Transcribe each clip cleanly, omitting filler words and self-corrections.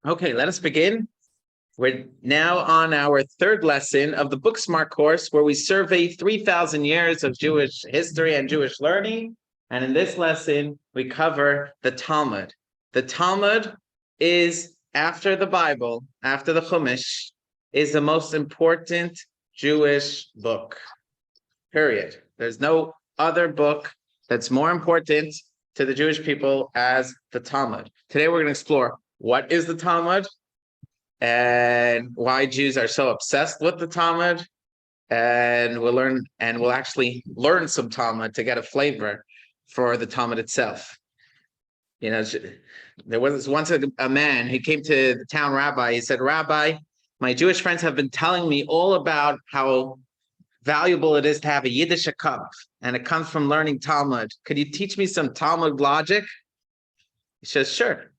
Okay, let us begin. We're now on our third lesson of the Book Smart course, where we survey 3,000 years of Jewish history and Jewish learning. And in this lesson, we cover the Talmud. The Talmud is, after the Bible, after the Chumash, is the most important Jewish book, period. There's no other book that's more important to the Jewish people as the Talmud. Today, we're going to explore what is the Talmud, and why Jews are so obsessed with the Talmud. And we'll actually learn some Talmud to get a flavor for the Talmud itself. You know, there was once a man, he came to the town rabbi. He said, "Rabbi, my Jewish friends have been telling me all about how valuable it is to have a Yiddish cup, and it comes from learning Talmud. Could you teach me some Talmud logic?" He says, "Sure.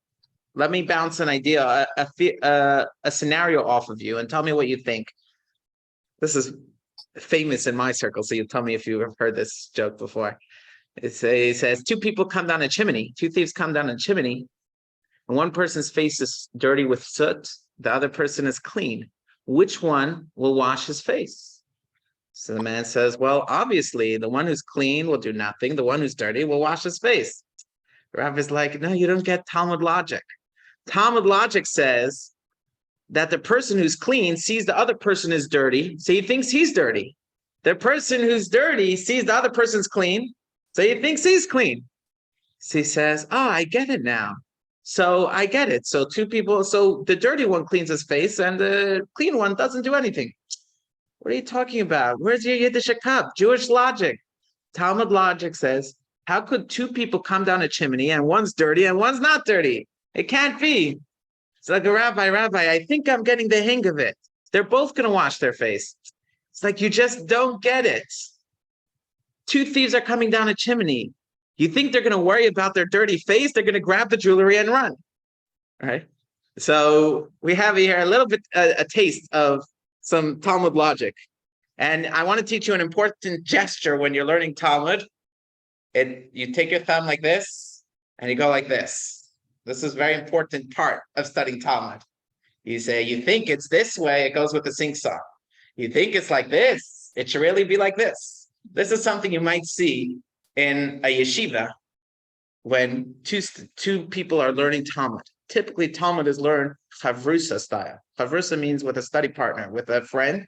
Let me bounce an idea, a scenario off of you, and tell me what you think." This is famous in my circle, so you tell me if you have heard this joke before. It says, two people come down a chimney, two thieves come down a chimney, and one person's face is dirty with soot, the other person is clean. Which one will wash his face? So the man says, well, obviously, the one who's clean will do nothing. The one who's dirty will wash his face. The rabbi's like, no, you don't get Talmud logic. Talmud logic says that the person who's clean sees the other person is dirty, so he thinks he's dirty. The person who's dirty sees the other person's clean, so he thinks he's clean. So he says, oh, I get it now. So I get it. So two people, so the dirty one cleans his face and the clean one doesn't do anything. What are you talking about? Where's your Yiddish cup? Jewish logic. Talmud logic says, how could two people come down a chimney and one's dirty and one's not dirty? It can't be. It's like, Rabbi, I think I'm getting the hang of it. They're both going to wash their face. It's like, you just don't get it. Two thieves are coming down a chimney. You think they're going to worry about their dirty face? They're going to grab the jewelry and run. All right. So we have here a little bit, a taste of some Talmud logic. And I want to teach you an important gesture when you're learning Talmud. You take your thumb like this, and you go like this. This is a very important part of studying Talmud. You say, you think it's this way, it goes with the sing-song. You think it's like this, it should really be like this. This is something you might see in a yeshiva when two people are learning Talmud. Typically, Talmud is learned chavrusa style. Chavrusa means with a study partner, with a friend.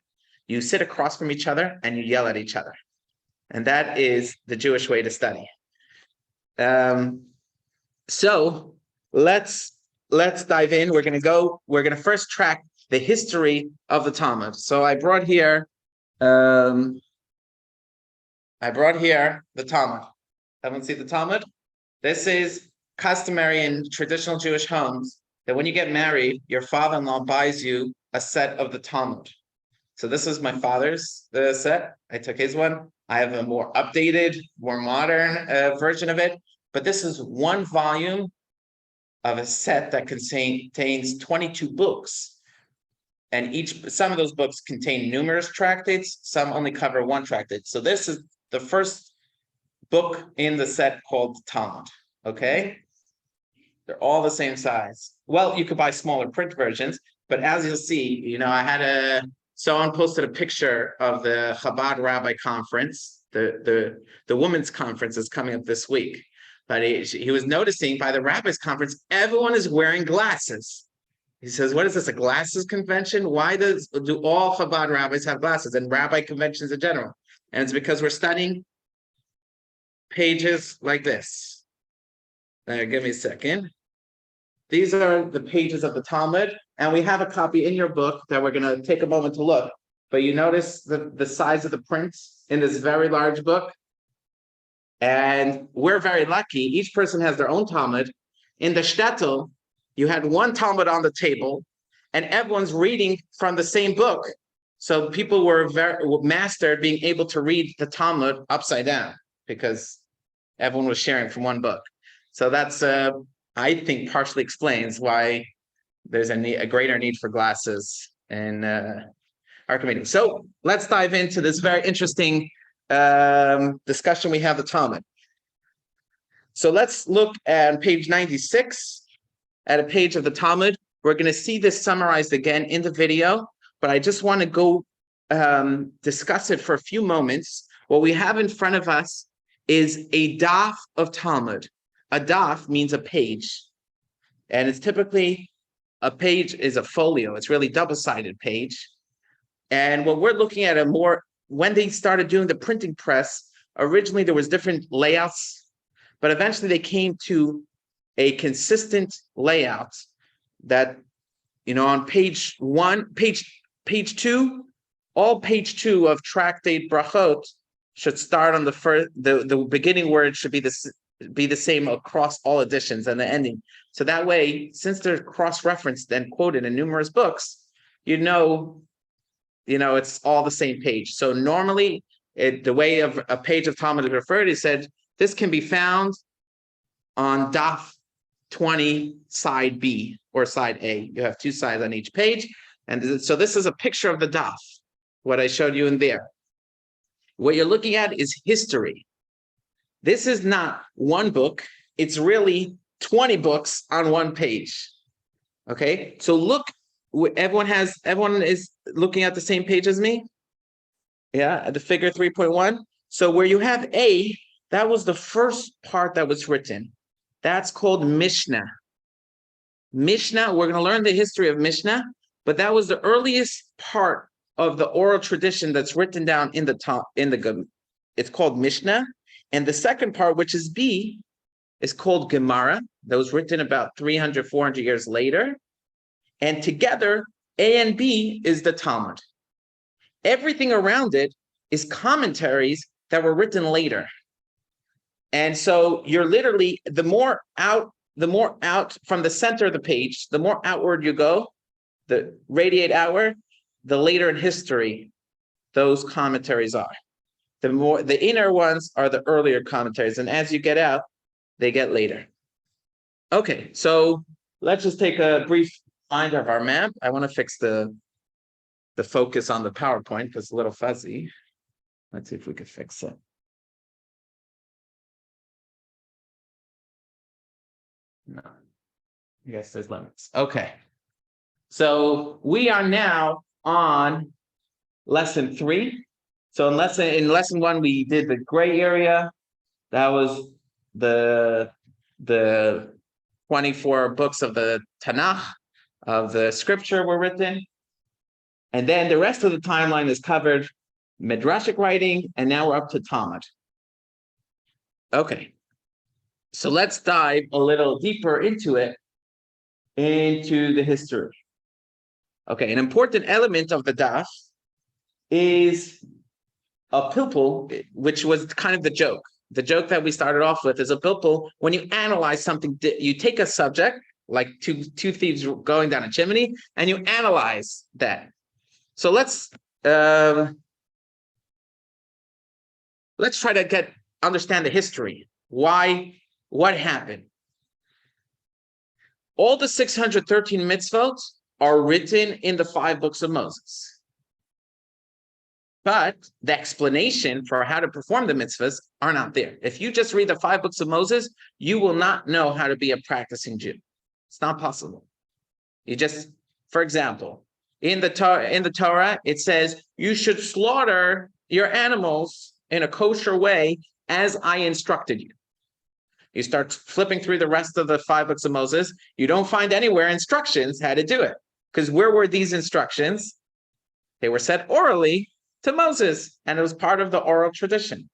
You sit across from each other and you yell at each other. And that is the Jewish way to study. So let's dive in. We're going to first track the history of the Talmud. So I brought here the Talmud. Everyone see the Talmud? This is customary in traditional Jewish homes that when you get married, your father-in-law buys you a set of the Talmud. So this is my father's set. I took his one. I have a more updated, more modern version of it. But this is one volume of a set that contains 22 books. And some of those books contain numerous tractates. Some only cover one tractate. So this is the first book in the set called Talmud. Okay? They're all the same size. Well, you could buy smaller print versions. But as you'll see, someone posted a picture of the Chabad Rabbi Conference. The women's conference is coming up this week. But he was noticing by the rabbis' conference, everyone is wearing glasses. He says, what is this, a glasses convention? Why do all Chabad rabbis have glasses and rabbi conventions in general? And it's because we're studying pages like this. Give me a second. These are the pages of the Talmud, and we have a copy in your book that we're going to take a moment to look. But you notice the size of the print in this very large book? And we're very lucky. Each person has their own Talmud. In the shtetl, you had one Talmud on the table, and everyone's reading from the same book. So people were mastered being able to read the Talmud upside down because everyone was sharing from one book. So that's, I think, partially explains why there's a greater need for glasses in our community. So let's dive into this very interesting discussion we have the Talmud. So let's look at page 96. at a page of the Talmud. We're going to see this summarized again in the video, but I just want to go discuss it for a few moments. What we have in front of us is a daf of Talmud. A daf means a page, and it's typically a page is a folio. It's really double-sided page. And what we're looking at when they started doing the printing press, originally there was different layouts, but eventually they came to a consistent layout that, on page two, all page two of tractate brachot should start on the beginning word should be the same across all editions and the ending. So that way, since they're cross-referenced and quoted in numerous books, it's all the same page. So normally, the way of a page of Talmud is referred, he said, this can be found on daf 20, side B or side A. You have two sides on each page. And so this is a picture of the daf, what I showed you in there. What you're looking at is history. This is not one book. It's really 20 books on one page. Okay, so look, everyone is looking at the same page as me? Yeah, at the figure 3.1. So where you have A, that was the first part that was written. That's called Mishnah. Mishnah, we're going to learn the history of Mishnah, but that was the earliest part of the oral tradition that's written down in the top, it's called Mishnah. And the second part, which is B, is called Gemara. That was written about 300, 400 years later. And together, A and B is the Talmud. Everything around it is commentaries that were written later. And so you're literally, the more out from the center of the page, the more outward you go, the radiate outward, the later in history those commentaries are. The inner ones are the earlier commentaries, and as you get out, they get later. Okay, so let's just take a brief finder of our map. I want to fix the focus on the PowerPoint because it's a little fuzzy. Let's see if we could fix it. No, I guess there's limits. Okay, so we are now on lesson 3. So in lesson 1, we did the gray area. That was the 24 books of the Tanakh, of the scripture were written. And then the rest of the timeline is covered midrashic writing, and now we're up to Talmud. Okay, so let's dive a little deeper into the history. Okay, an important element of the daf is a pilpul, which was kind of the joke. The joke that we started off with is a pilpul. When you analyze something, you take a subject, like two thieves going down a chimney, and you analyze that. So let's try to understand the history. Why? What happened? All the 613 mitzvot are written in the 5 books of Moses. But the explanation for how to perform the mitzvahs are not there. If you just read the 5 books of Moses, you will not know how to be a practicing Jew. It's not possible. For example, in the Torah, it says you should slaughter your animals in a kosher way as I instructed you. You start flipping through the rest of the 5 books of Moses, you don't find anywhere instructions how to do it. Because where were these instructions? They were said orally to Moses, and it was part of the oral tradition.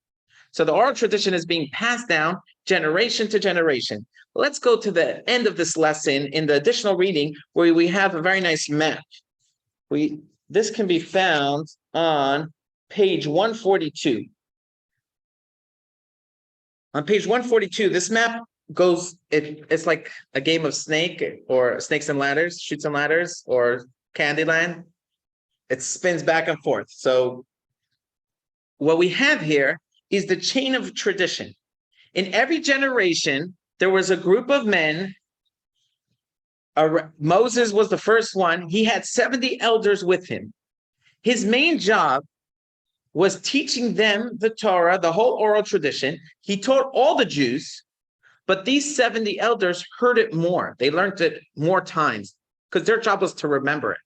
So the oral tradition is being passed down generation to generation. Let's go to the end of this lesson in the additional reading where we have a very nice map. This can be found on page 142. On page 142, this map it's like a game of snake or snakes and ladders, shoots and ladders, or Candyland. It spins back and forth. So what we have here is the chain of tradition. In every generation, there was a group of men. Moses was the first one. He had 70 elders with him. His main job was teaching them the Torah, the whole oral tradition. He taught all the Jews, But these 70 elders heard it more. They learned it more times because their job was to remember it.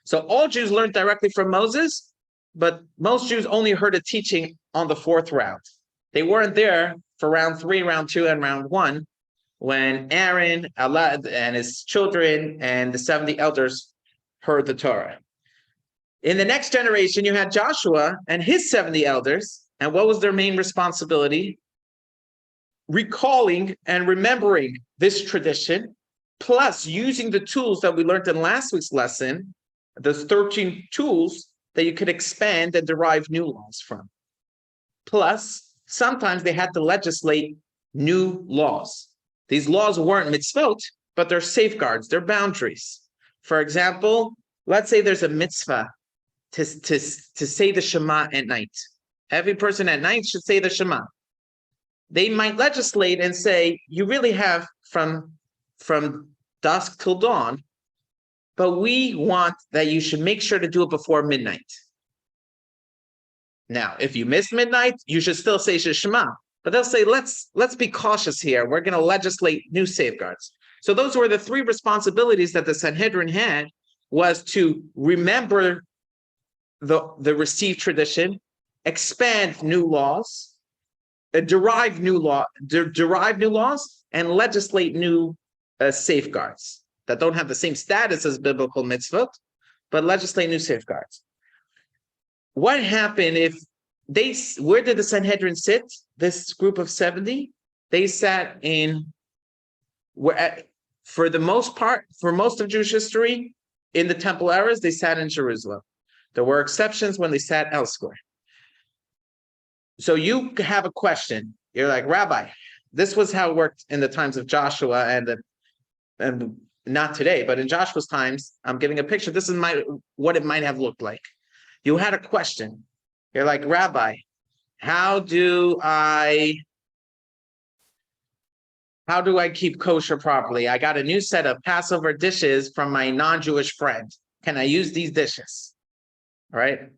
So all Jews learned directly from Moses, but most Jews only heard a teaching on the fourth round. They weren't there for round 3, round 2, and round 1 when Aaron, Allah, and his children and the 70 elders heard the Torah. In the next generation, you had Joshua and his 70 elders. And what was their main responsibility? Recalling and remembering this tradition, plus using the tools that we learned in last week's lesson, those 13 tools that you could expand and derive new laws from. Plus, sometimes they had to legislate new laws. These laws weren't mitzvot, but they're safeguards, they're boundaries. For example, let's say there's a mitzvah to say the Shema at night. Every person at night should say the Shema. They might legislate and say, you really have from dusk till dawn, but we want that you should make sure to do it before midnight. Now, if you miss midnight, you should still say Shema. But they'll say, let's be cautious here. We're going to legislate new safeguards. So those were the 3 responsibilities that the Sanhedrin had, was to remember the received tradition, expand new laws, derive new laws, and legislate new safeguards that don't have the same status as biblical mitzvot, but legislate new safeguards. What happened if where did the Sanhedrin sit? This group of 70, they sat for the most part, for most of Jewish history, in the temple eras, they sat in Jerusalem. There were exceptions when they sat elsewhere. So you have a question. You're like, Rabbi, this was how it worked in the times of Joshua and not today, but in Joshua's times, I'm giving a picture. This is what it might have looked like. You had a question. You're like, Rabbi, how do I keep kosher properly? I got a new set of Passover dishes from my non-Jewish friend. Can I use these dishes? All right.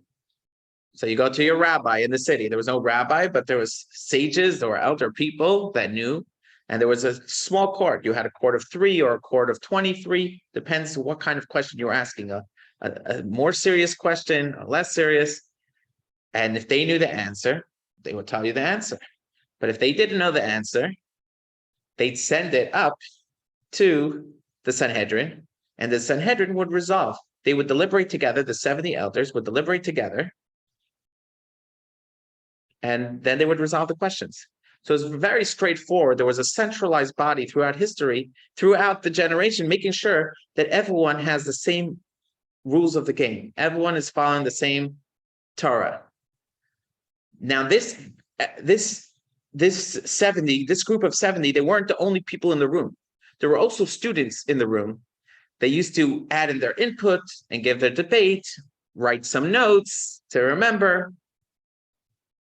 So you go to your rabbi in the city. There was no rabbi, but there was sages or elder people that knew. And there was a small court. You had a court of 3 or a court of 23. Depends what kind of question you're asking. A more serious question, a less serious. And if they knew the answer, they would tell you the answer. But if they didn't know the answer, they'd send it up to the Sanhedrin, and the Sanhedrin would resolve. They would deliberate together. The 70 elders would deliberate together, and then they would resolve the questions. So it's very straightforward. There was a centralized body throughout history, throughout the generation, making sure that everyone has the same rules of the game. Everyone is following the same Torah. Now, this group of 70, they weren't the only people in the room. There were also students in the room. They used to add in their input and give their debate, write some notes to remember.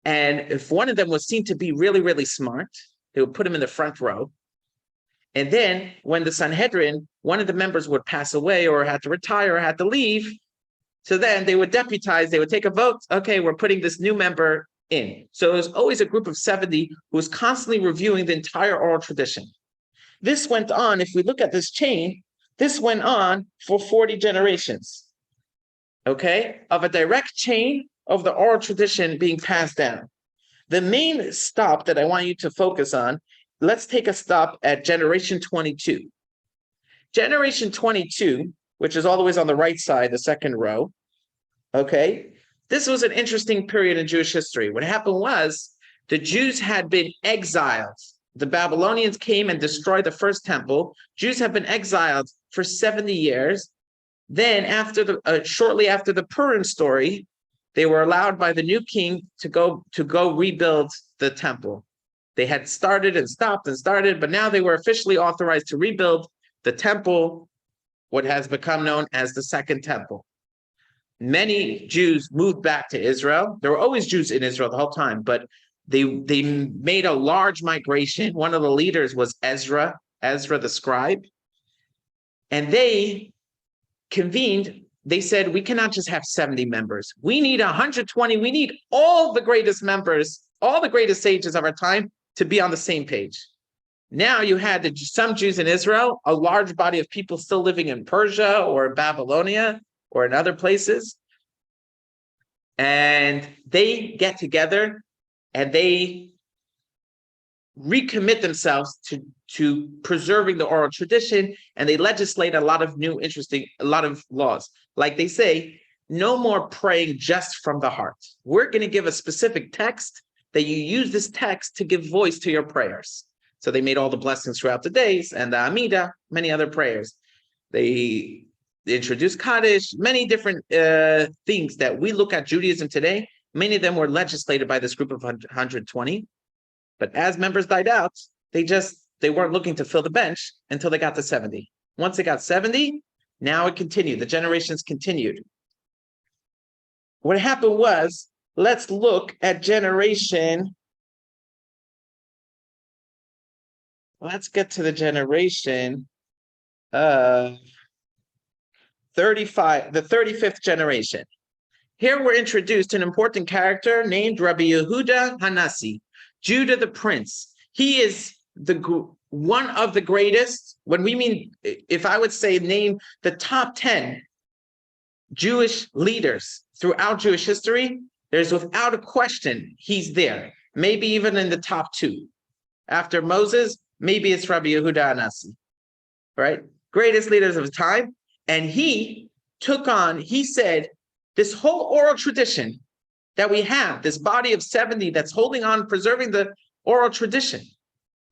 And if one of them was seen to be really, really smart, they would put him in the front row. And then when the Sanhedrin, one of the members would pass away or had to retire or had to leave, so then they would deputize, they would take a vote. Okay, we're putting this new member in. So it was always a group of 70 who was constantly reviewing the entire oral tradition. This went on, if we look at this chain, this went on for 40 generations, okay, of a direct chain of the oral tradition being passed down. The main stop that I want you to focus on, let's take a stop at generation 22. Generation 22, which is all the way on the right side, the second row, okay, this was an interesting period in Jewish history. What happened was the Jews had been exiled. The Babylonians came and destroyed the first temple. Jews have been exiled for 70 years. Then shortly after the Purim story, they were allowed by the new king to go rebuild the temple. They had started and stopped and started, but now they were officially authorized to rebuild the temple, what has become known as the Second Temple. Many Jews moved back to Israel. There were always Jews in Israel the whole time, but they made a large migration. One of the leaders was Ezra the scribe. And they convened. They said, we cannot just have 70 members. We need 120. We need all the greatest members, all the greatest sages of our time to be on the same page. Now you had some Jews in Israel, a large body of people still living in Persia or Babylonia or in other places. And they get together and they recommit themselves to preserving the oral tradition, and they legislate a lot of laws. Like they say, no more praying just from the heart. We're going to give a specific text that you use this text to give voice to your prayers. So they made all the blessings throughout the days and the Amidah, many other prayers. They introduced Kaddish, many different things that we look at Judaism today. Many of them were legislated by this group of 120. But as members died out, they weren't looking to fill the bench until they got to 70. Once they got 70, now it continued. The generations continued. What happened was, let's look at generation. Let's get to the generation 35, the 35th generation. Here we're introduced to an important character named Rabbi Yehuda Hanasi, Judah the Prince. He is one of the greatest. When we mean, if I would say name the top 10 Jewish leaders throughout Jewish history, there's without a question, he's there. Maybe even in the top 2. After Moses, maybe it's Rabbi Yehuda Hanasi, right? Greatest leaders of his time. And he said, this whole oral tradition that we have, this body of 70 that's holding on, preserving the oral tradition.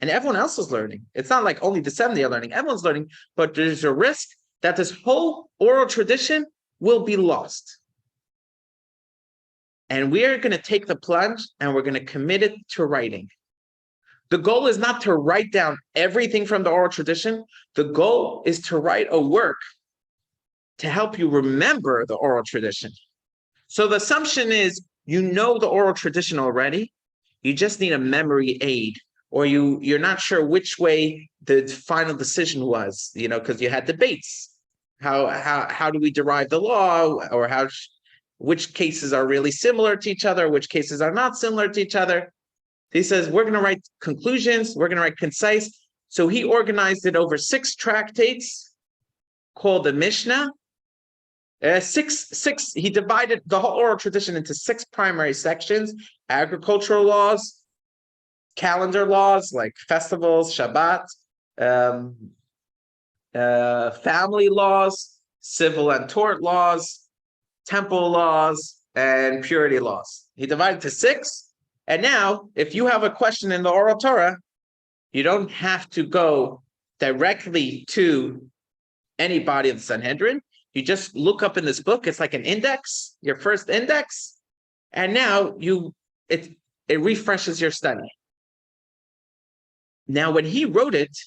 And everyone else is learning. It's not like only the 70 are learning, everyone's learning, but there's a risk that this whole oral tradition will be lost. And we are going to take the plunge and we're going to commit it to writing. The goal is not to write down everything from the oral tradition. The goal is to write a work to help you remember the oral tradition. So the assumption is you know the oral tradition already. You just need a memory aid, or you're not sure which way the final decision was, because you had debates. How do we derive the law, or which cases are really similar to each other, which cases are not similar to each other. He says, we're going to write conclusions, we're going to write concise. So he organized it over 6 tractates called the Mishnah. He divided the whole oral tradition into 6 primary sections: agricultural laws, calendar laws like festivals, Shabbat, family laws, civil and tort laws, temple laws, and purity laws. He divided to 6. And now, if you have a question in the oral Torah, you don't have to go directly to any body of the Sanhedrin. You just look up in this book. It's like an index, your first index, and now it refreshes your study. Now, when he wrote it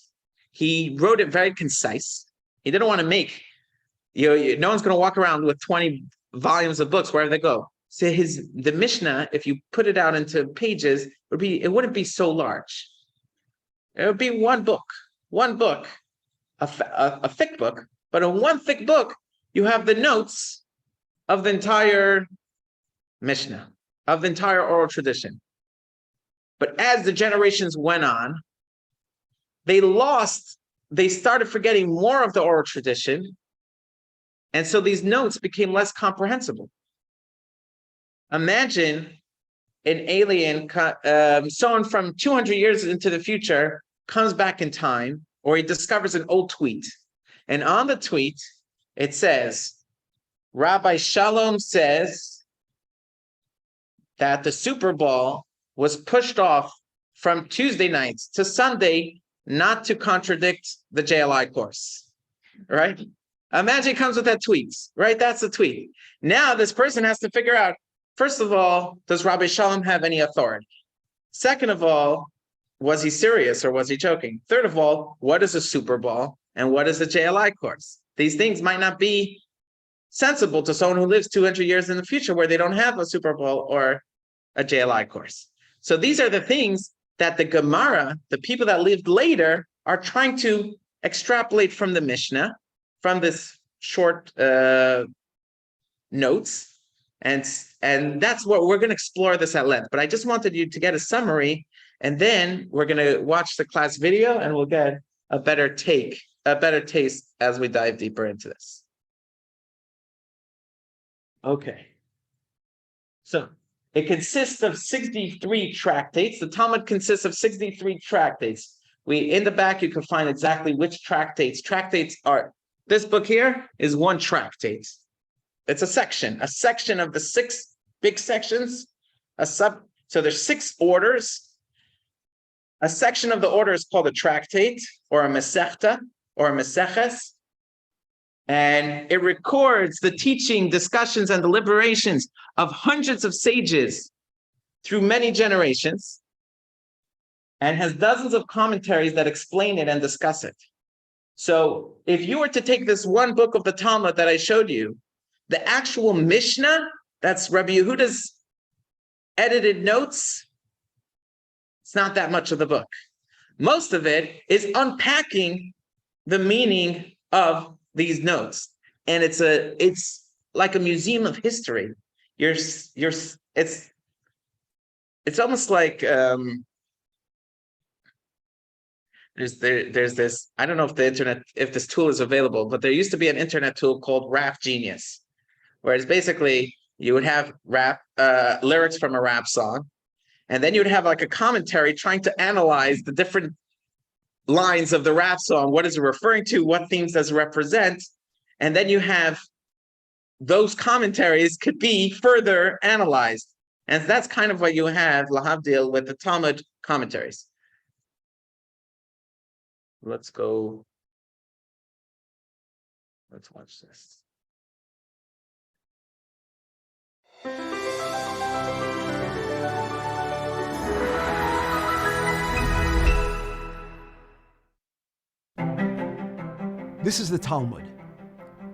very concise. He didn't want to make, no one's going to walk around with 20 volumes of books wherever they go. So the Mishnah, if you put it out into pages, it wouldn't be so large. It would be one book, a thick book. But in one thick book, you have the notes of the entire Mishnah, of the entire oral tradition. But as the generations went on, they started forgetting more of the oral tradition. And so these notes became less comprehensible. Imagine an alien, someone from 200 years into the future comes back in time, or he discovers an old tweet. And on the tweet, it says, Rabbi Shalom says that the Super Bowl was pushed off from Tuesday nights to Sunday, not to contradict the JLI course, right? Imagine it comes with that tweet, right? That's the tweet. Now this person has to figure out, first of all, does Rabbi Shalom have any authority? Second of all, was he serious or was he joking? Third of all, what is a Super Bowl and what is a JLI course? These things might not be sensible to someone who lives 200 years in the future where they don't have a Super Bowl or a JLI course. So these are the things that the Gemara, the people that lived later, are trying to extrapolate from the Mishnah, from this short notes. And that's what we're going to explore this at length. But I just wanted you to get a summary And then we're going to watch the class video and we'll get a better taste as we dive deeper into this. Okay. So it consists of 63 tractates. The Talmud consists of 63 tractates. In the back, you can find exactly which tractates. Tractates are, this book here is one tractate. It's a section of the 6 big sections, so there's 6 orders. A section of the order is called a tractate or a mesechta or a meseches. And it records the teaching, discussions, and deliberations of hundreds of sages through many generations, and has dozens of commentaries that explain it and discuss it. So if you were to take this one book of the Talmud that I showed you, the actual Mishnah, that's Rabbi Yehuda's edited notes, it's not that much of the book. Most of it is unpacking the meaning of these notes, and it's like a museum of history. It's almost like there's this, I don't know if this tool is available, but there used to be an internet tool called Rap Genius, where it's basically you would have lyrics from a rap song, and then you'd have like a commentary trying to analyze the different lines of the rap song. What is it referring to? What themes does it represent? And then you have those commentaries could be further analyzed. And that's kind of what you have, lahavdil, with the Talmud commentaries. Let's watch this. This is the Talmud.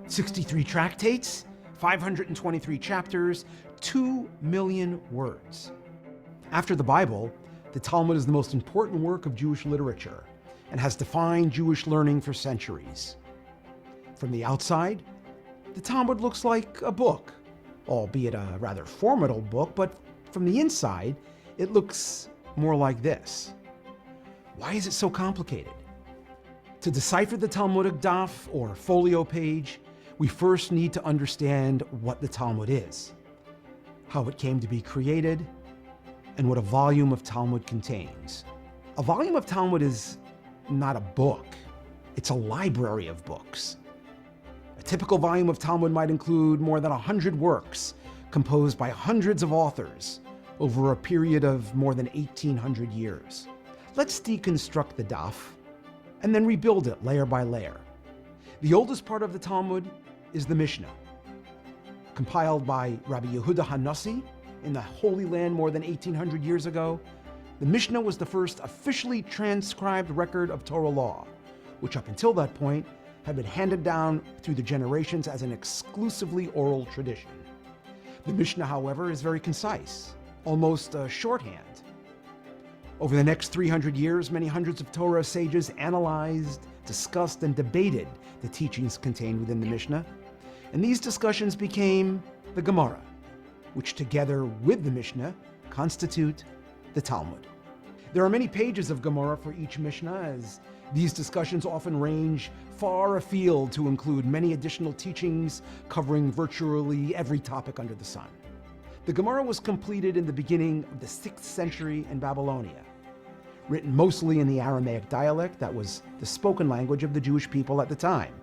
63 tractates, 523 chapters, 2 million words. After the Bible, the Talmud is the most important work of Jewish literature and has defined Jewish learning for centuries. From the outside, the Talmud looks like a book, albeit a rather formidable book, but from the inside, it looks more like this. Why is it so complicated? To decipher the Talmudic daf, or folio page, we first need to understand what the Talmud is, how it came to be created, and what a volume of Talmud contains. A volume of Talmud is not a book, it's a library of books. A typical volume of Talmud might include more than 100 works composed by hundreds of authors over a period of more than 1,800 years. Let's deconstruct the daf and then rebuild it layer by layer. The oldest part of the Talmud is the Mishnah. Compiled by Rabbi Yehuda HaNasi in the Holy Land more than 1,800 years ago, the Mishnah was the first officially transcribed record of Torah law, which up until that point had been handed down through the generations as an exclusively oral tradition. The Mishnah, however, is very concise, almost a shorthand. Over the next 300 years, many hundreds of Torah sages analyzed, discussed, and debated the teachings contained within the Mishnah, and these discussions became the Gemara, which together with the Mishnah constitute the Talmud. There are many pages of Gemara for each Mishnah, as these discussions often range far afield to include many additional teachings covering virtually every topic under the sun. The Gemara was completed in the beginning of the 6th century in Babylonia, written mostly in the Aramaic dialect that was the spoken language of the Jewish people at the time.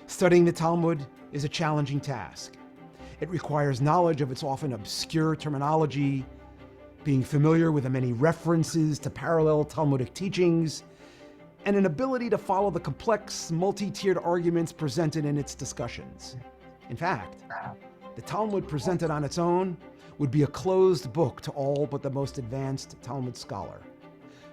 Studying the Talmud is a challenging task. It requires knowledge of its often obscure terminology, being familiar with the many references to parallel Talmudic teachings, and an ability to follow the complex, multi-tiered arguments presented in its discussions. In fact, the Talmud presented on its own would be a closed book to all but the most advanced Talmud scholar.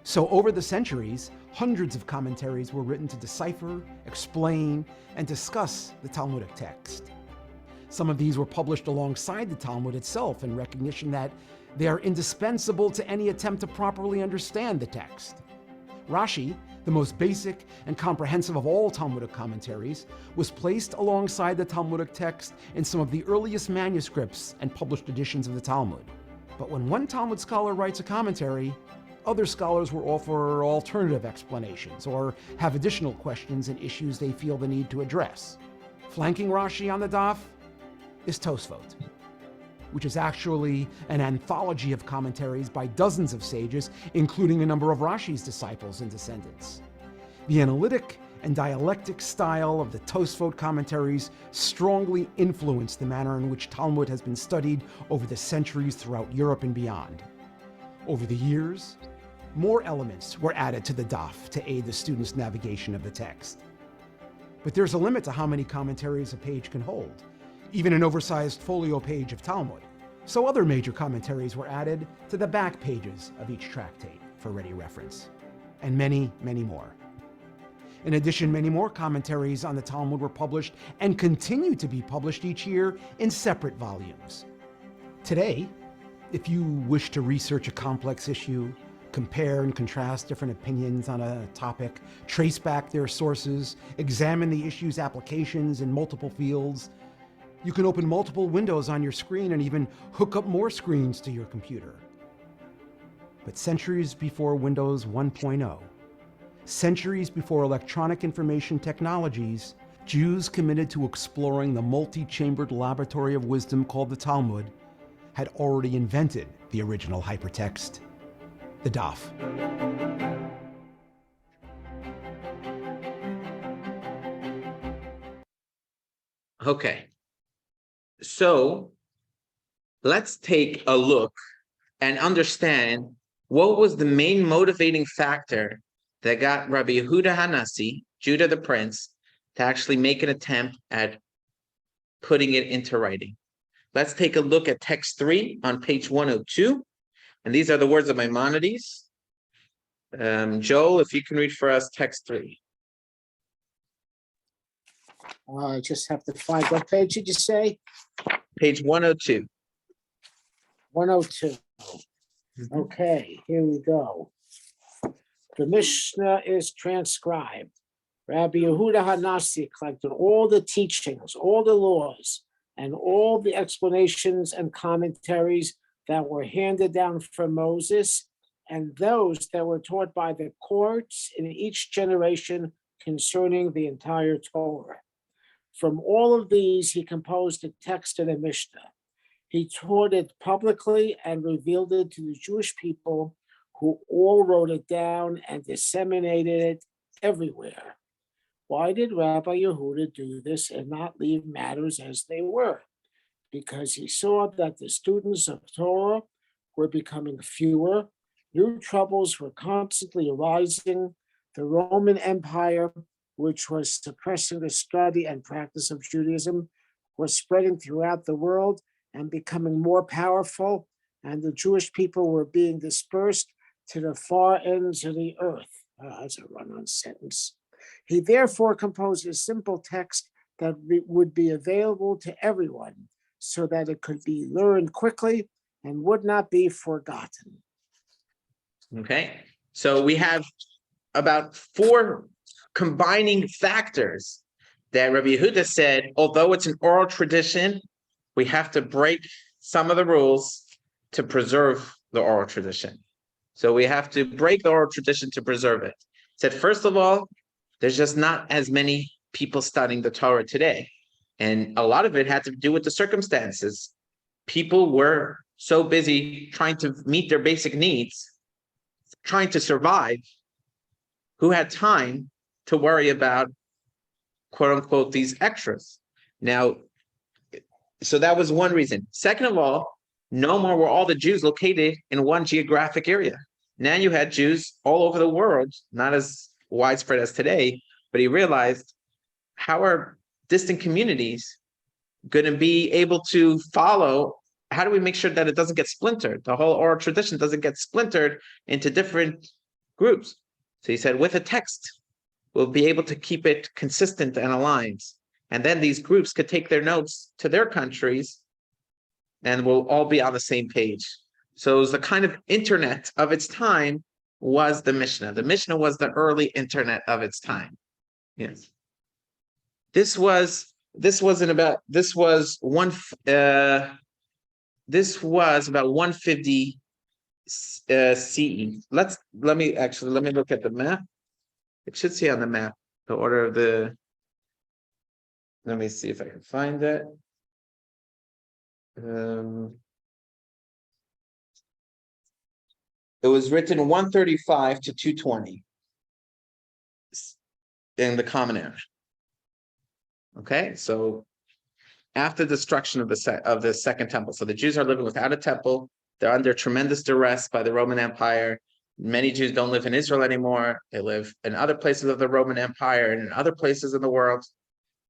So over the centuries, hundreds of commentaries were written to decipher, explain, and discuss the Talmudic text. Some of these were published alongside the Talmud itself in recognition that they are indispensable to any attempt to properly understand the text. Rashi, the most basic and comprehensive of all Talmudic commentaries, was placed alongside the Talmudic text in some of the earliest manuscripts and published editions of the Talmud. But when one Talmud scholar writes a commentary, Other scholars will offer alternative explanations or have additional questions and issues they feel the need to address. Flanking Rashi on the daf is Tosfot, which is actually an anthology of commentaries by dozens of sages, including a number of Rashi's disciples and descendants. The analytic and dialectic style of the Tosfot commentaries strongly influenced the manner in which Talmud has been studied over the centuries throughout Europe and beyond. Over the years, more elements were added to the daf to aid the student's navigation of the text. But there's a limit to how many commentaries a page can hold, even an oversized folio page of Talmud. So other major commentaries were added to the back pages of each tractate for ready reference, and many, many more. In addition, many more commentaries on the Talmud were published and continue to be published each year in separate volumes. Today, if you wish to research a complex issue, compare and contrast different opinions on a topic, trace back their sources, examine the issue's applications in multiple fields, you can open multiple windows on your screen and even hook up more screens to your computer. But centuries before Windows 1.0, centuries before electronic information technologies, Jews committed to exploring the multi-chambered laboratory of wisdom called the Talmud had already invented the original hypertext, the daf. Okay. So let's take a look and understand what was the main motivating factor that got Rabbi Yehuda Hanasi, Judah the Prince, to actually make an attempt at putting it into writing. Let's take a look at text 3 on page 102. And these are the words of Maimonides. Joel, if you can read for us text 3. I just have to find, what page did you say? Page 102. 102. Okay, here we go. The Mishnah is transcribed. Rabbi Yehuda Hanasi collected all the teachings, all the laws, and all the explanations and commentaries that were handed down from Moses, and those that were taught by the courts in each generation concerning the entire Torah. From all of these, he composed a text of the Mishnah. He taught it publicly and revealed it to the Jewish people, who all wrote it down and disseminated it everywhere. Why did Rabbi Yehuda do this and not leave matters as they were? Because he saw that the students of Torah were becoming fewer, new troubles were constantly arising, the Roman Empire, which was suppressing the study and practice of Judaism, was spreading throughout the world and becoming more powerful, and the Jewish people were being dispersed to the far ends of the earth. That's a run-on sentence. He therefore composed a simple text that would be available to everyone so that it could be learned quickly and would not be forgotten. Okay, so we have about 4 combining factors that Rabbi Yehuda said, although it's an oral tradition, we have to break some of the rules to preserve the oral tradition. So we have to break the oral tradition to preserve it. He said, first of all, there's just not as many people studying the Torah today. And a lot of it had to do with the circumstances. People were so busy trying to meet their basic needs, trying to survive, who had time to worry about, quote unquote, these extras. Now, so that was one reason. Second of all, no more were all the Jews located in one geographic area. Now you had Jews all over the world, not as widespread as today, but he realized, how are distant communities going to be able to follow? How do we make sure that it doesn't get splintered? The whole oral tradition doesn't get splintered into different groups. So he said, with a text, we'll be able to keep it consistent and aligned. And then these groups could take their notes to their countries and we'll all be on the same page. So it was the kind of internet of its time was the Mishnah. The Mishnah was the early internet of its time. Yes. This was about 150 CE. Let me look at the map. It should say on the map the order of the. Let me see if I can find it. It was written 135 to 220 in the Common Era. Okay, so after destruction of the Second Temple, so the Jews are living without a temple. They're under tremendous duress by the Roman Empire. Many Jews don't live in Israel anymore. They live in other places of the Roman Empire and in other places in the world,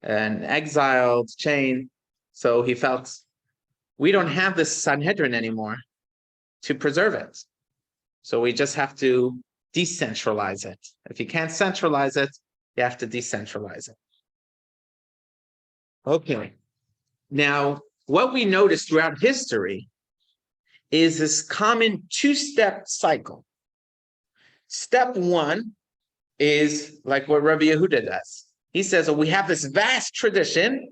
and exiled, chained. So he felt, we don't have this Sanhedrin anymore to preserve it. So we just have to decentralize it. If you can't centralize it, you have to decentralize it. Okay. Now, what we notice throughout history is this common two-step cycle. Step one is like what Rabbi Yehuda does. He says, we have this vast tradition,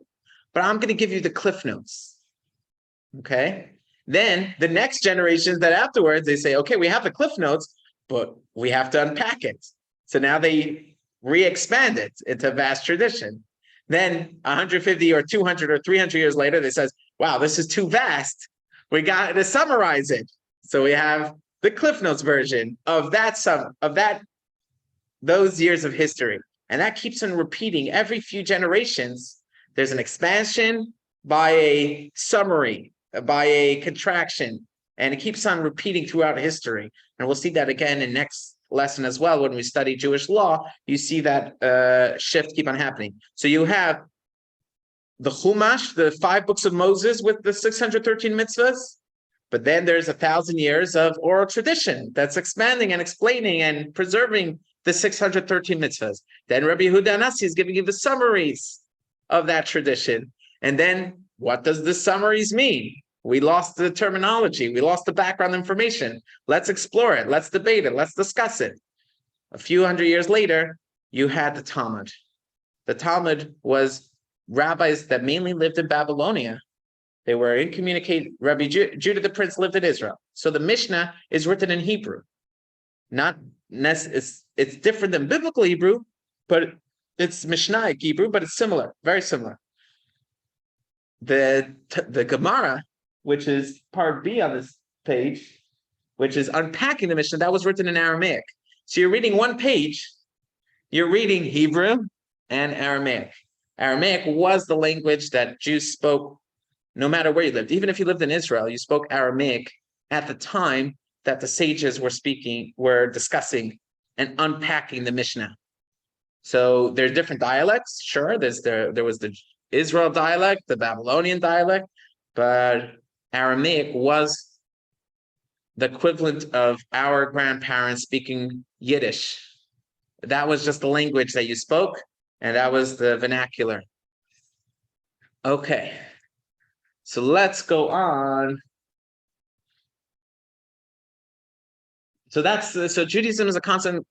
but I'm going to give you the cliff notes. Okay? Then the next generations that afterwards, they say, okay, we have the cliff notes, but we have to unpack it. So now they re-expand it into a vast tradition. Then 150 or 200 or 300 years later, they says, wow, this is too vast. We got to summarize it. So we have the Cliff Notes version of those years of history. And that keeps on repeating every few generations. There's an expansion by a summary, by a contraction, and it keeps on repeating throughout history. And we'll see that again in next lesson as well. When we study Jewish law, you see that shift keep on happening. So you have the Chumash, the 5 books of Moses with the 613 mitzvahs, but then there's 1,000 years of oral tradition that's expanding and explaining and preserving the 613 mitzvahs. Then Rabbi Yehuda Hanassi is giving you the summaries of that tradition. And then what does the summaries mean? We lost the terminology. We lost the background information. Let's explore it. Let's debate it. Let's discuss it. A few hundred years later, you had the Talmud. The Talmud was rabbis that mainly lived in Babylonia. They were incommunicate. Rabbi Judah the Prince lived in Israel. So the Mishnah is written in Hebrew. It's different than biblical Hebrew, but it's Mishnaic Hebrew, but it's similar, very similar. The Gemara, which is part B on this page, which is unpacking the Mishnah, that was written in Aramaic. So you're reading one page, you're reading Hebrew and Aramaic. Aramaic was the language that Jews spoke no matter where you lived. Even if you lived in Israel, you spoke Aramaic at the time that the sages were discussing and unpacking the Mishnah. So there's different dialects, sure. There was the Israel dialect, the Babylonian dialect, but Aramaic was the equivalent of our grandparents speaking Yiddish. That was just the language that you spoke, and that was the vernacular. Okay, so let's go on. So Judaism is a constant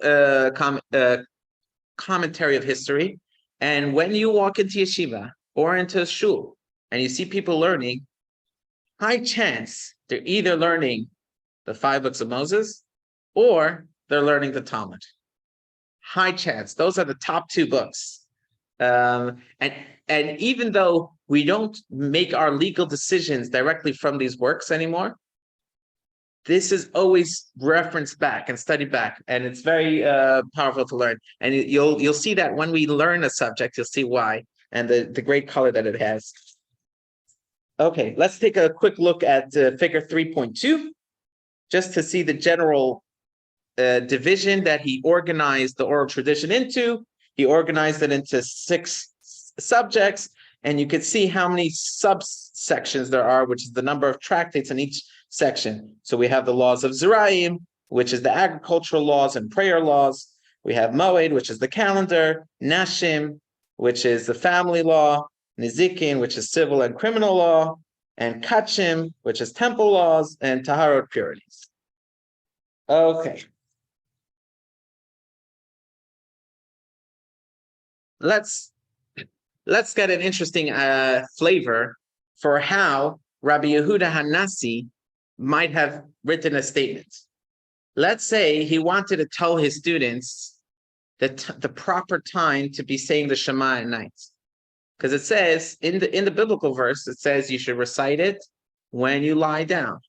commentary of history, and when you walk into yeshiva or into a shul and you see people learning, high chance they're either learning the 5 books of Moses or they're learning the Talmud. High chance. Those are the top 2 books. And even though we don't make our legal decisions directly from these works anymore, this is always referenced back and studied back, and it's very powerful to learn. And you'll see that when we learn a subject, you'll see why, and the great color that it has. Okay, let's take a quick look at figure 3.2, just to see the general division that he organized the oral tradition into. He organized it into 6 subjects, and you can see how many subsections there are, which is the number of tractates in each section. So we have the laws of Zeraim, which is the agricultural laws and prayer laws. We have Moed, which is the calendar, Nashim, which is the family law, Nizikin, which is civil and criminal law, and Kachim, which is temple laws, and Taharot, purities. Okay. Let's get an interesting flavor for how Rabbi Yehuda Hanassi might have written a statement. let's say he wanted to tell his students the proper time to be saying the Shema at night. Because it says in the biblical verse, it says you should recite it when you lie down.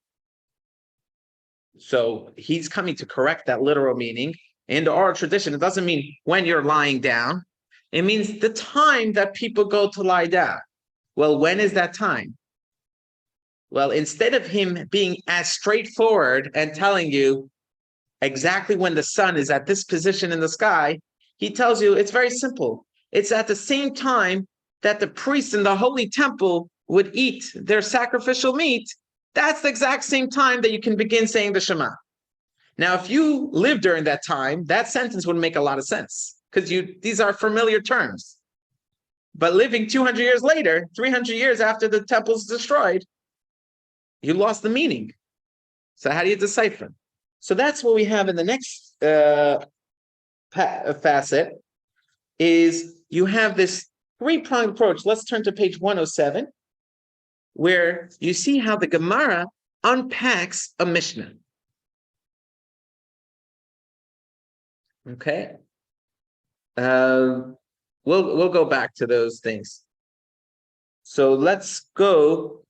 So he's coming to correct that literal meaning. In the oral tradition, it doesn't mean when you're lying down. It means the time that people go to lie down. Well, when is that time? Well, instead of him being as straightforward and telling you exactly when the sun is at this position in the sky, he tells you it's very simple. It's at the same time that the priests in the holy temple would eat their sacrificial meat. That's the exact same time that you can begin saying the Shema. Now, if you live during that time, that sentence would make a lot of sense because these are familiar terms. But living 200 years later, 300 years after the temple is destroyed, you lost the meaning. So how do you decipher? So that's what we have in the next facet is you have this three-pronged approach. Let's turn to page 107, where you see how the Gemara unpacks a Mishnah. Okay. We'll go back to those things. So let's go.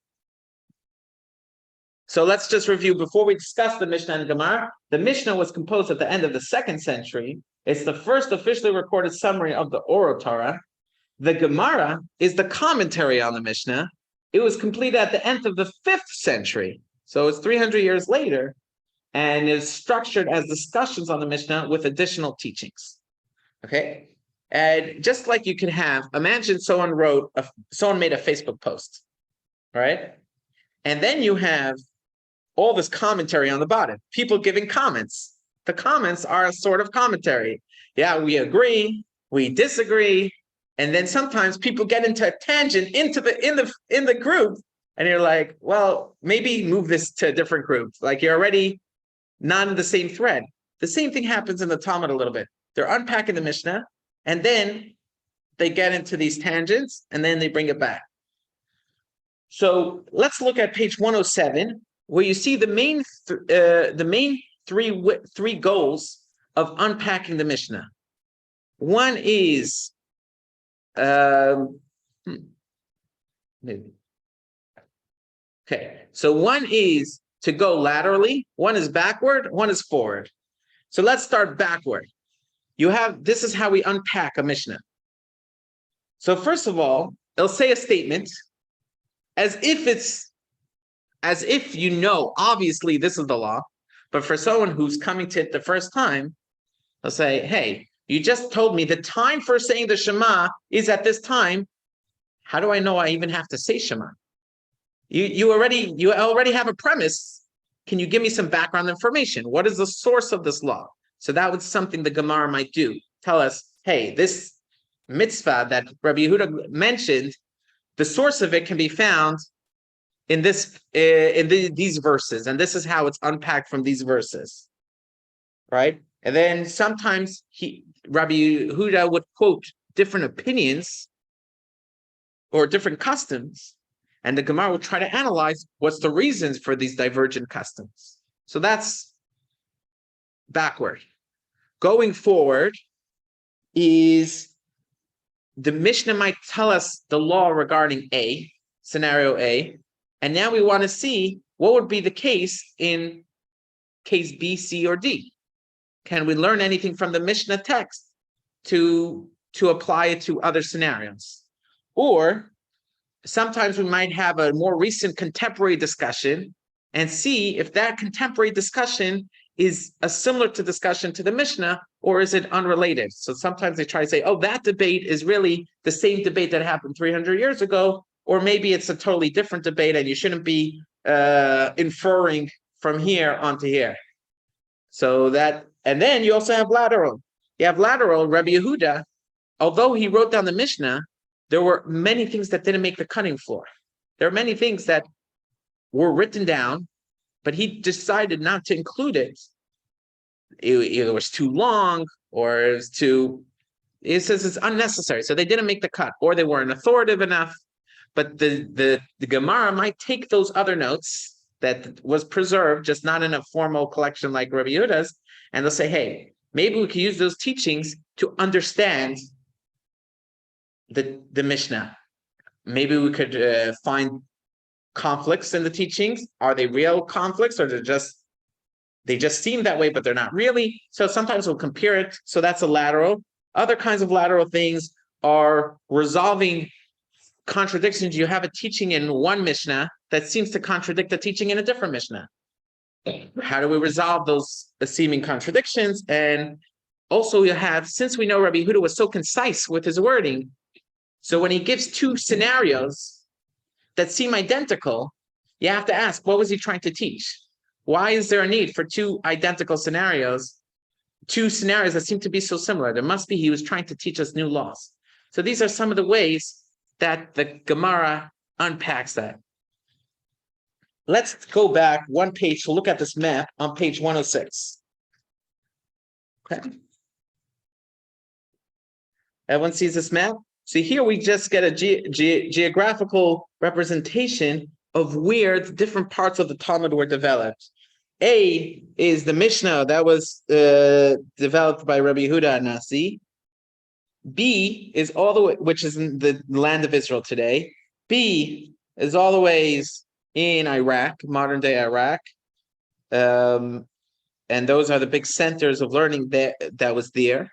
So let's just review before we discuss the Mishnah and Gemara. The Mishnah was composed at the end of the 2nd century. It's the first officially recorded summary of the Oral Torah. The Gemara is the commentary on the Mishnah. It was completed at the end of the 5th century. So it's 300 years later, and is structured as discussions on the Mishnah with additional teachings. Okay? And just like you can have, imagine someone made a Facebook post, right? And then you have all this commentary on the bottom, people giving comments. The comments are a sort of commentary. Yeah, we agree, we disagree, and then sometimes people get into a tangent in the group, and you're like, well, maybe move this to a different group. Like you're already not in the same thread. The same thing happens in the Talmud a little bit. They're unpacking the Mishnah, and then they get into these tangents, and then they bring it back. So let's look at page 107, where you see the main three goals of unpacking the Mishnah. One is maybe. Okay, so one is to go laterally, one is backward, one is forward. So let's start backward. This is how we unpack a Mishnah. So first of all, it'll say a statement as if obviously this is the law, but for someone who's coming to it the first time, they'll say, hey, you just told me the time for saying the Shema is at this time. How do I know I even have to say Shema? You already have a premise. Can you give me some background information? What is the source of this law? So that was something the Gemara might do. Tell us, hey, this mitzvah that Rabbi Yehuda mentioned, the source of it can be found in these verses, and this is how it's unpacked from these verses, right? And then sometimes Rabbi Yehuda would quote different opinions or different customs, and the Gemara will try to analyze what's the reasons for these divergent customs. So that's backward. Going forward is the Mishnah might tell us the law regarding A, scenario A, and now we want to see what would be the case in case B, C, or D. Can we learn anything from the Mishnah text to apply it to other scenarios? Or sometimes we might have a more recent contemporary discussion and see if that contemporary discussion is a similar to discussion to the Mishnah, or is it unrelated? So sometimes they try to say, oh, that debate is really the same debate that happened 300 years ago, or maybe it's a totally different debate and you shouldn't be inferring from here onto here. So that, and then you also have lateral. You have lateral, Rabbi Yehuda, although he wrote down the Mishnah, there were many things that didn't make the cutting floor. There are many things that were written down, but he decided not to include it. Either it was too long, or it was too, it says it's unnecessary. So they didn't make the cut, or they weren't authoritative enough. But the Gemara might take those other notes that was preserved, just not in a formal collection like Rabbi Yehuda's, and they'll say, hey, maybe we could use those teachings to understand the Mishnah. Maybe we could find conflicts in the teachings. Are they real conflicts, or they just seem that way, but they're not really? So sometimes we'll compare it. So that's a lateral. Other kinds of lateral things are resolving contradictions. You have a teaching in one Mishnah that seems to contradict the teaching in a different Mishnah. How do we resolve those seeming contradictions? And also you have, since we know Rabbi Yehuda was so concise with his wording, so when he gives two scenarios that seem identical, you have to ask, what was he trying to teach? Why is there a need for two identical scenarios, two scenarios that seem to be so similar? There must be he was trying to teach us new laws. So these are some of the ways that the Gemara unpacks that. Let's go back one page to look at this map on page 106. Okay. Everyone sees this map? So here we just get a geographical representation of where the different parts of the Talmud were developed. A is the Mishnah that was developed by Rabbi Yehuda Nasi. B is all the way, which is in the land of Israel today. B is all the ways in Iraq, modern day Iraq. And those are the big centers of learning that was there.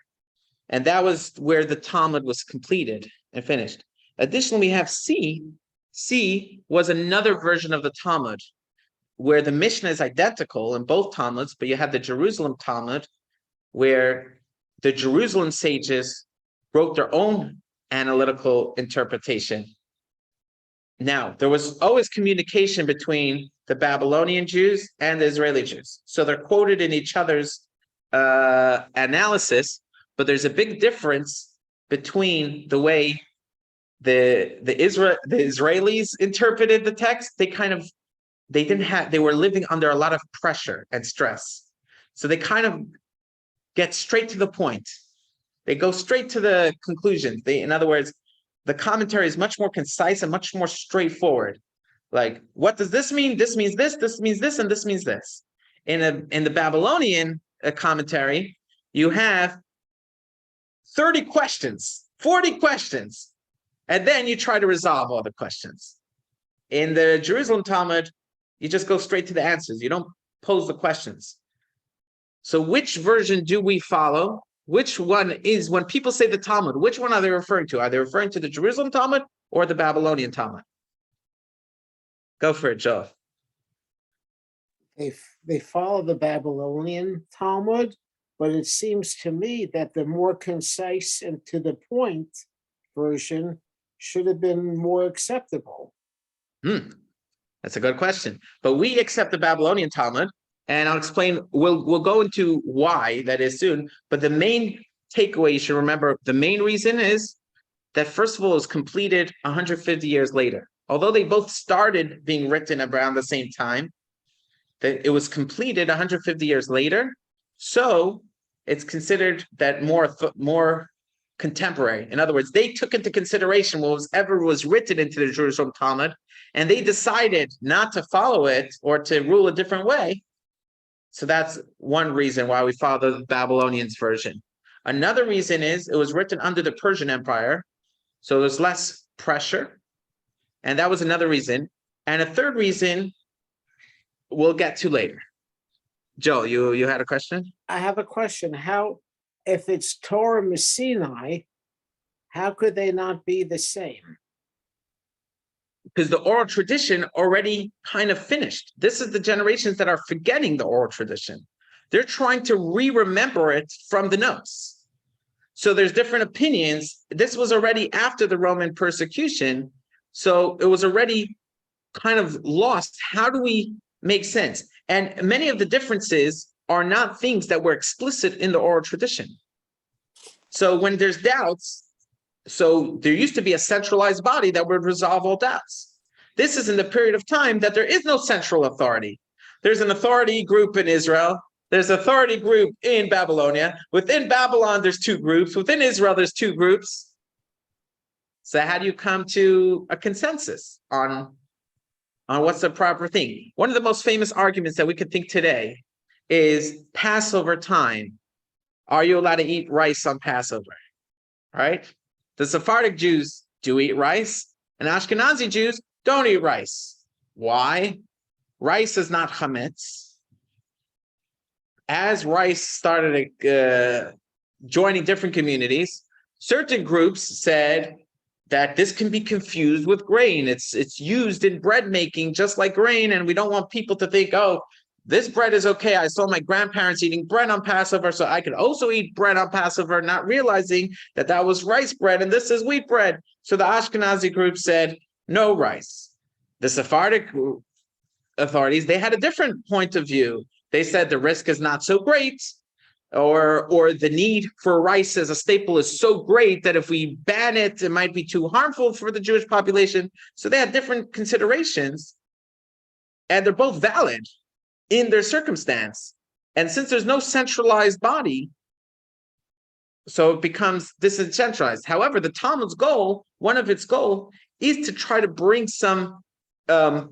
And that was where the Talmud was completed and finished. Additionally, we have C. C was another version of the Talmud, where the Mishnah is identical in both Talmuds, but you have the Jerusalem Talmud, where the Jerusalem sages wrote their own analytical interpretation. Now, there was always communication between the Babylonian Jews and the Israeli Jews. So they're quoted in each other's analysis, but there's a big difference between the way the Israelis interpreted the text. They were living under a lot of pressure and stress. So they kind of get straight to the point. They go straight to the conclusions. In other words, the commentary is much more concise and much more straightforward. Like, what does this mean? This means this means this, and this means this. In the Babylonian commentary, you have 30 questions, 40 questions, and then you try to resolve all the questions. In the Jerusalem Talmud, you just go straight to the answers. You don't pose the questions. So which version do we follow? Which one is, when people say the Talmud, which one are they referring to? Are they referring to the Jerusalem Talmud or the Babylonian Talmud? Go for it, Joe. They follow the Babylonian Talmud, but it seems to me that the more concise and to the point version should have been more acceptable. That's a good question. But we accept the Babylonian Talmud, and I'll explain, we'll go into why that is soon. But the main takeaway you should remember, the main reason is that, first of all, it was completed 150 years later. Although they both started being written around the same time, that it was completed 150 years later. So it's considered that more contemporary. In other words, they took into consideration whatever was written into the Jerusalem Talmud, and they decided not to follow it or to rule a different way. So that's one reason why we follow the Babylonians version. Another reason is it was written under the Persian Empire, so there's less pressure. And that was another reason. And a third reason we'll get to later. Joe, you had a question? I have a question. How, if it's Torah Messinai, how could they not be the same? Because the oral tradition already kind of finished. This is the generations that are forgetting the oral tradition. They're trying to remember it from the notes. So there's different opinions. This was already after the Roman persecution. So it was already kind of lost. How do we make sense? And many of the differences are not things that were explicit in the oral tradition. So when there's doubts, so there used to be a centralized body that would resolve all doubts. This is in the period of time that there is no central authority. There's an authority group in Israel. There's an authority group in Babylonia. Within Babylon, there's two groups. Within Israel, there's two groups. So how do you come to a consensus on on what's the proper thing. One of the most famous arguments that we could think today is Passover time. Are you allowed to eat rice on Passover? Right? The Sephardic Jews do eat rice, and Ashkenazi Jews don't eat rice. Why? Rice is not chametz. As rice started joining different communities, certain groups said that this can be confused with grain. It's used in bread making just like grain, and we don't want people to think, oh, this bread is okay. I saw my grandparents eating bread on Passover, so I could also eat bread on Passover, not realizing that that was rice bread and this is wheat bread. So the Ashkenazi group said, no rice. The Sephardic authorities, they had a different point of view. They said the risk is not so great, or the need for rice as a staple is so great that if we ban it, it might be too harmful for the Jewish population. So they had different considerations, and they're both valid in their circumstance. And since there's no centralized body, so it becomes decentralized. However, the Talmud's goal, one of its goal, is to try to bring some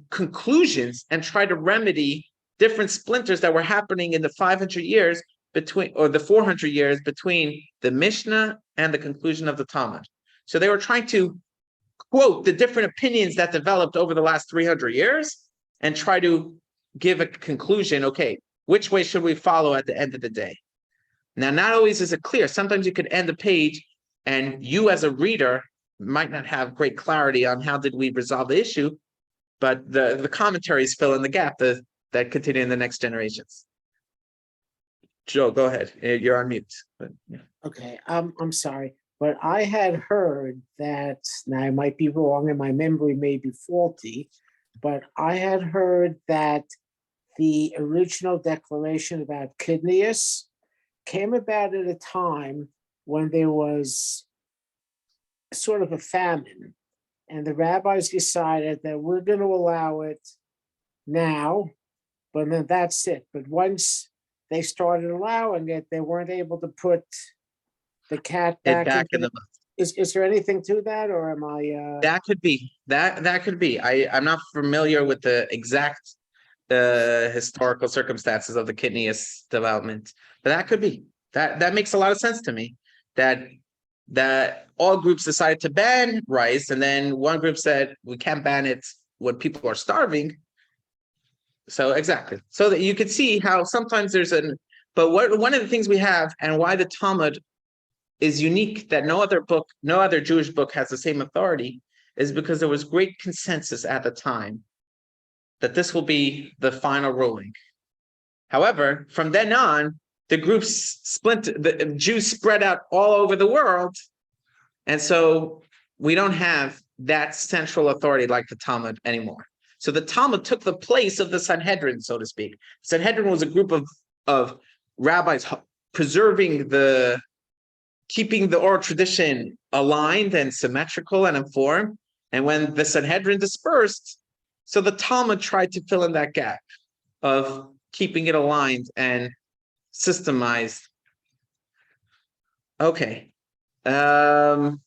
conclusions and try to remedy different splinters that were happening in the 500 years between, or the 400 years between the Mishnah and the conclusion of the Talmud. So they were trying to quote the different opinions that developed over the last 300 years and try to give a conclusion. Okay, which way should we follow at the end of the day? Now, not always is it clear. Sometimes you could end a page and you as a reader might not have great clarity on how did we resolve the issue, but the commentaries fill in the gap that continue in the next generations. Joe, go ahead. You're on mute. But, yeah. Okay, I'm sorry, but I had heard that, now I might be wrong and my memory may be faulty, but I had heard that the original declaration about kidneys came about at a time when there was sort of a famine, and the rabbis decided that we're going to allow it now, but then that's it. But once they started allowing it, they weren't able to put the cat back in the Is there anything to that, or am I? That could be. That could be. I'm not familiar with the exact historical circumstances of the kidneys development, but that could be. That makes a lot of sense to me. That all groups decided to ban rice, and then one group said we can't ban it when people are starving. So exactly. So that you could see how sometimes there's one of the things we have, and why the Talmud is unique, that no other Jewish book has the same authority, is because there was great consensus at the time that this will be the final ruling. However, from then on, the groups the Jews spread out all over the world, and so we don't have that central authority like the Talmud anymore. So the Talmud took the place of the Sanhedrin, so to speak. Sanhedrin was a group of rabbis keeping the oral tradition aligned and symmetrical and informed. And when the Sanhedrin dispersed, so the Talmud tried to fill in that gap of keeping it aligned and systemized. Okay. So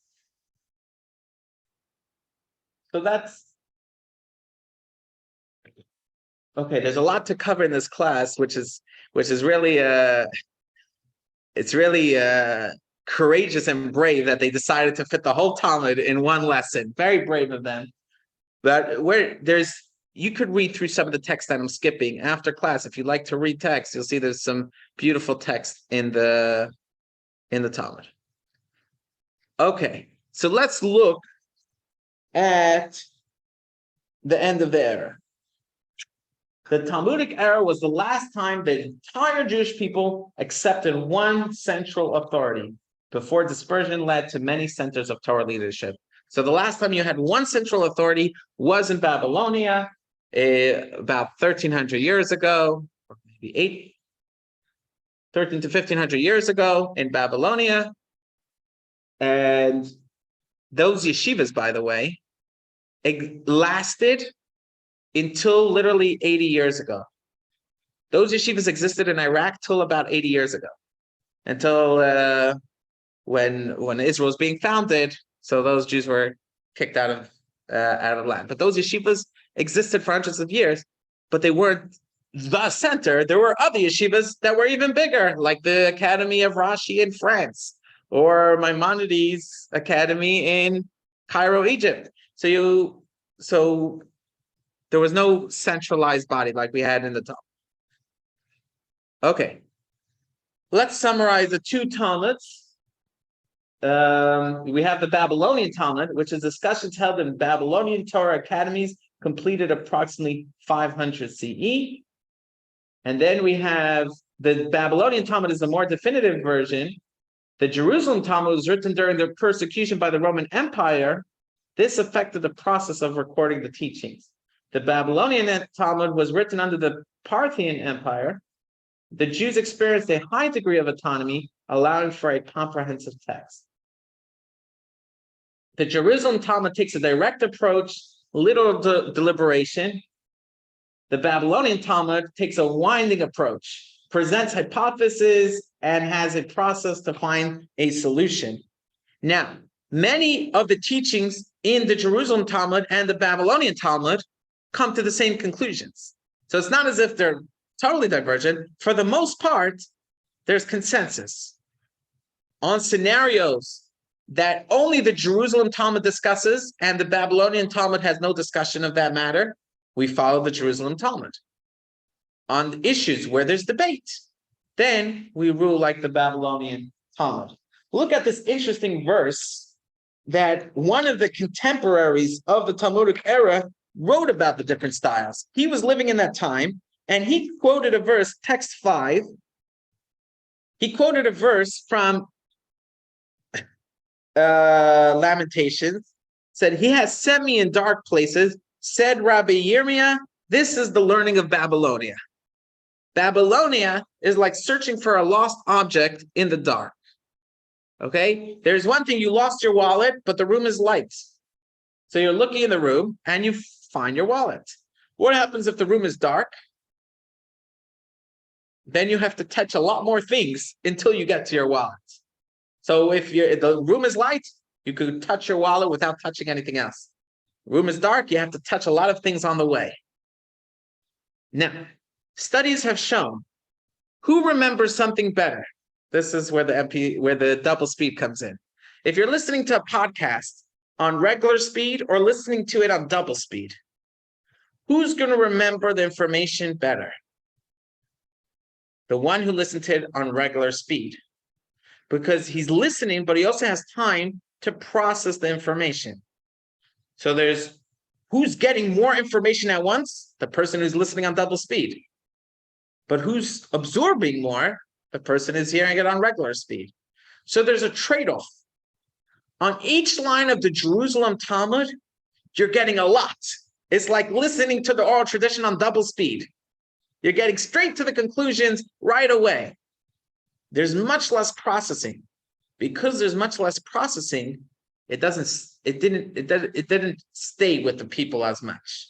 that's okay. There's a lot to cover in this class, which is really it's really courageous and brave that they decided to fit the whole Talmud in one lesson. Very brave of them. But you could read through some of the text that I'm skipping after class. If you like to read text, you'll see there's some beautiful text in the Talmud. Okay, so let's look at the end of the era. The Talmudic era was the last time the entire Jewish people accepted one central authority before dispersion led to many centers of Torah leadership. So the last time you had one central authority was in Babylonia, about 1,300 years ago, or maybe 13 to 1,500 years ago in Babylonia. And those yeshivas, by the way, lasted until literally 80 years ago. Those yeshivas existed in Iraq till about 80 years ago, until when Israel was being founded. So those Jews were kicked out of land. But those yeshivas existed for hundreds of years, but they weren't the center. There were other yeshivas that were even bigger, like the Academy of Rashi in France, or Maimonides Academy in Cairo, Egypt. So there was no centralized body like we had in the Talmud. Okay, let's summarize the two Talmuds. We have the Babylonian Talmud, which is discussions held in Babylonian Torah academies, completed approximately 500 CE. And then we have the Babylonian Talmud is the more definitive version. The Jerusalem Talmud was written during the persecution by the Roman Empire. This affected the process of recording the teachings. The Babylonian Talmud was written under the Parthian Empire. The Jews experienced a high degree of autonomy, allowing for a comprehensive text. The Jerusalem Talmud takes a direct approach, little deliberation. The Babylonian Talmud takes a winding approach, presents hypotheses, and has a process to find a solution. Now, many of the teachings in the Jerusalem Talmud and the Babylonian Talmud come to the same conclusions. So it's not as if they're totally divergent. For the most part, there's consensus on scenarios that only the Jerusalem Talmud discusses and the Babylonian Talmud has no discussion of that matter. We follow the Jerusalem Talmud. On issues where there's debate, then we rule like the Babylonian Talmud. Look at this interesting verse that one of the contemporaries of the Talmudic era wrote about the different styles. He was living in that time, and he quoted a verse, text 5. He quoted a verse from Lamentations, said, "He has set me in dark places, said Rabbi Yirmiyah, this is the learning of Babylonia." Babylonia is like searching for a lost object in the dark. Okay? There's one thing, you lost your wallet, but the room is light. So you're looking in the room and you find your wallet. What happens if the room is dark? Then you have to touch a lot more things until you get to your wallet. So if the room is light, you could touch your wallet without touching anything else. Room is dark, you have to touch a lot of things on the way. Now, studies have shown who remembers something better. This is where the double speed comes in. If you're listening to a podcast on regular speed or listening to it on double speed, who's going to remember the information better? The one who listened to it on regular speed, because he's listening, but he also has time to process the information. So there's who's getting more information at once? The person who's listening on double speed. But who's absorbing more? The person is hearing it on regular speed. So there's a trade-off. On each line of the Jerusalem Talmud, you're getting a lot. It's like listening to the oral tradition on double speed. You're getting straight to the conclusions right away. There's much less processing. Because there's much less processing, it didn't stay with the people as much.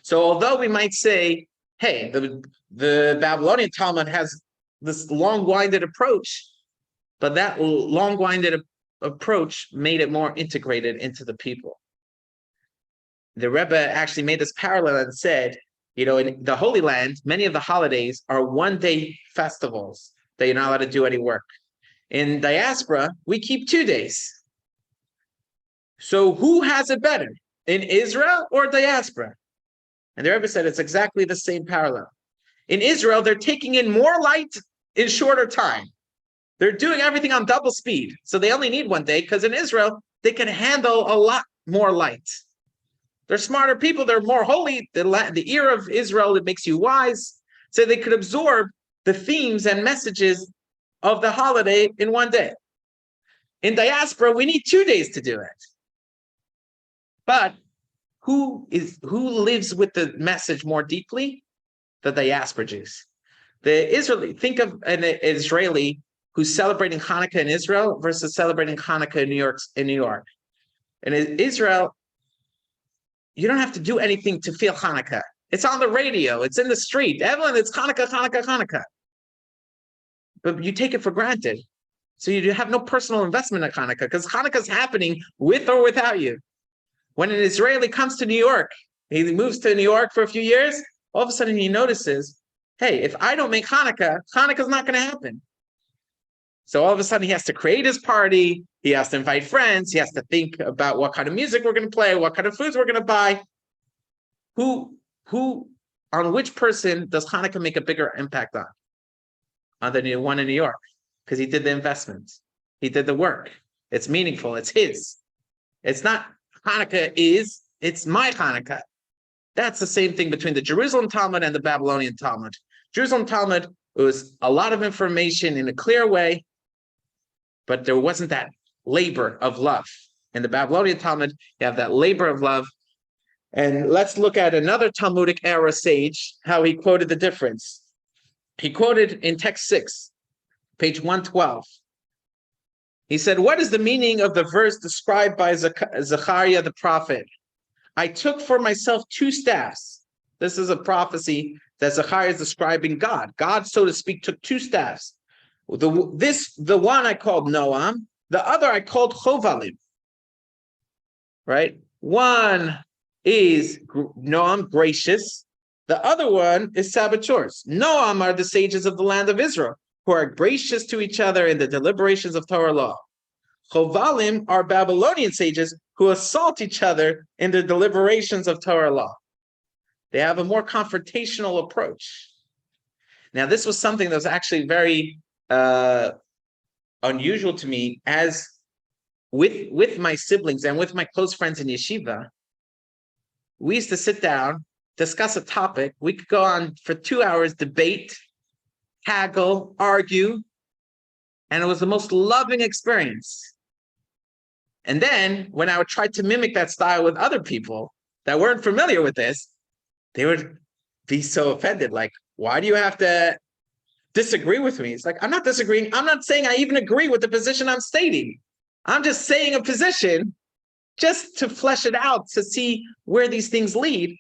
So although we might say, hey, the Babylonian Talmud has this long-winded approach, but that long-winded approach made it more integrated into the people. The Rebbe actually made this parallel and said, in the Holy Land, many of the holidays are one-day festivals that you're not allowed to do any work. In diaspora, we keep 2 days. So who has it better, in Israel or diaspora? And the Rebbe said it's exactly the same parallel. In Israel, they're taking in more light in shorter time. They're doing everything on double speed. So they only need 1 day, because in Israel, they can handle a lot more light. They're smarter people. They're more holy. The ear of Israel, it makes you wise. So they could absorb the themes and messages of the holiday in 1 day. In diaspora, we need 2 days to do it. But who lives with the message more deeply? The diaspora Jews. Think of an Israeli who's celebrating Hanukkah in Israel versus celebrating Hanukkah in New York. And in Israel, you don't have to do anything to feel Hanukkah. It's on the radio. It's in the street. Everyone, it's Hanukkah, Hanukkah, Hanukkah. But you take it for granted. So you have no personal investment in Hanukkah, because Hanukkah is happening with or without you. When an Israeli comes to New York He moves to New York for a few years. All of a sudden he notices, hey, if I don't make Hanukkah, Hanukkah's not going to happen. So all of a sudden he has to create his party. He has to invite friends. He has to think about what kind of music we're going to play, what kind of foods we're going to buy. On which person does Hanukkah make a bigger impact on? On the one in New York, because he did the investment. He did the work. It's meaningful. It's his. It's not Hanukkah it's my Hanukkah. That's the same thing between the Jerusalem Talmud and the Babylonian Talmud. Jerusalem Talmud was a lot of information in a clear way, but there wasn't that labor of love. In the Babylonian Talmud, you have that labor of love. And let's look at another Talmudic era sage, how he quoted the difference. He quoted in text 6, page 112. He said, what is the meaning of the verse described by Zechariah the prophet? I took for myself 2 staffs. This is a prophecy that Zechariah is describing God. God, so to speak, took 2 staffs. The one I called Noam, the other I called Chovalim. Right? One is Noam, gracious. The other one is saboteurs. Noam are the sages of the land of Israel, who are gracious to each other in the deliberations of Torah law. Chovalim are Babylonian sages who assault each other in the deliberations of Torah law. They have a more confrontational approach. Now, this was something that was actually very unusual to me, as with my siblings and with my close friends in yeshiva. We used to sit down, discuss a topic. We could go on for 2 hours, debate, haggle, argue, and it was the most loving experience. And then when I would try to mimic that style with other people that weren't familiar with this, they would be so offended. Like, why do you have to disagree with me? It's like, I'm not disagreeing. I'm not saying I even agree with the position I'm stating. I'm just saying a position just to flesh it out, to see where these things lead.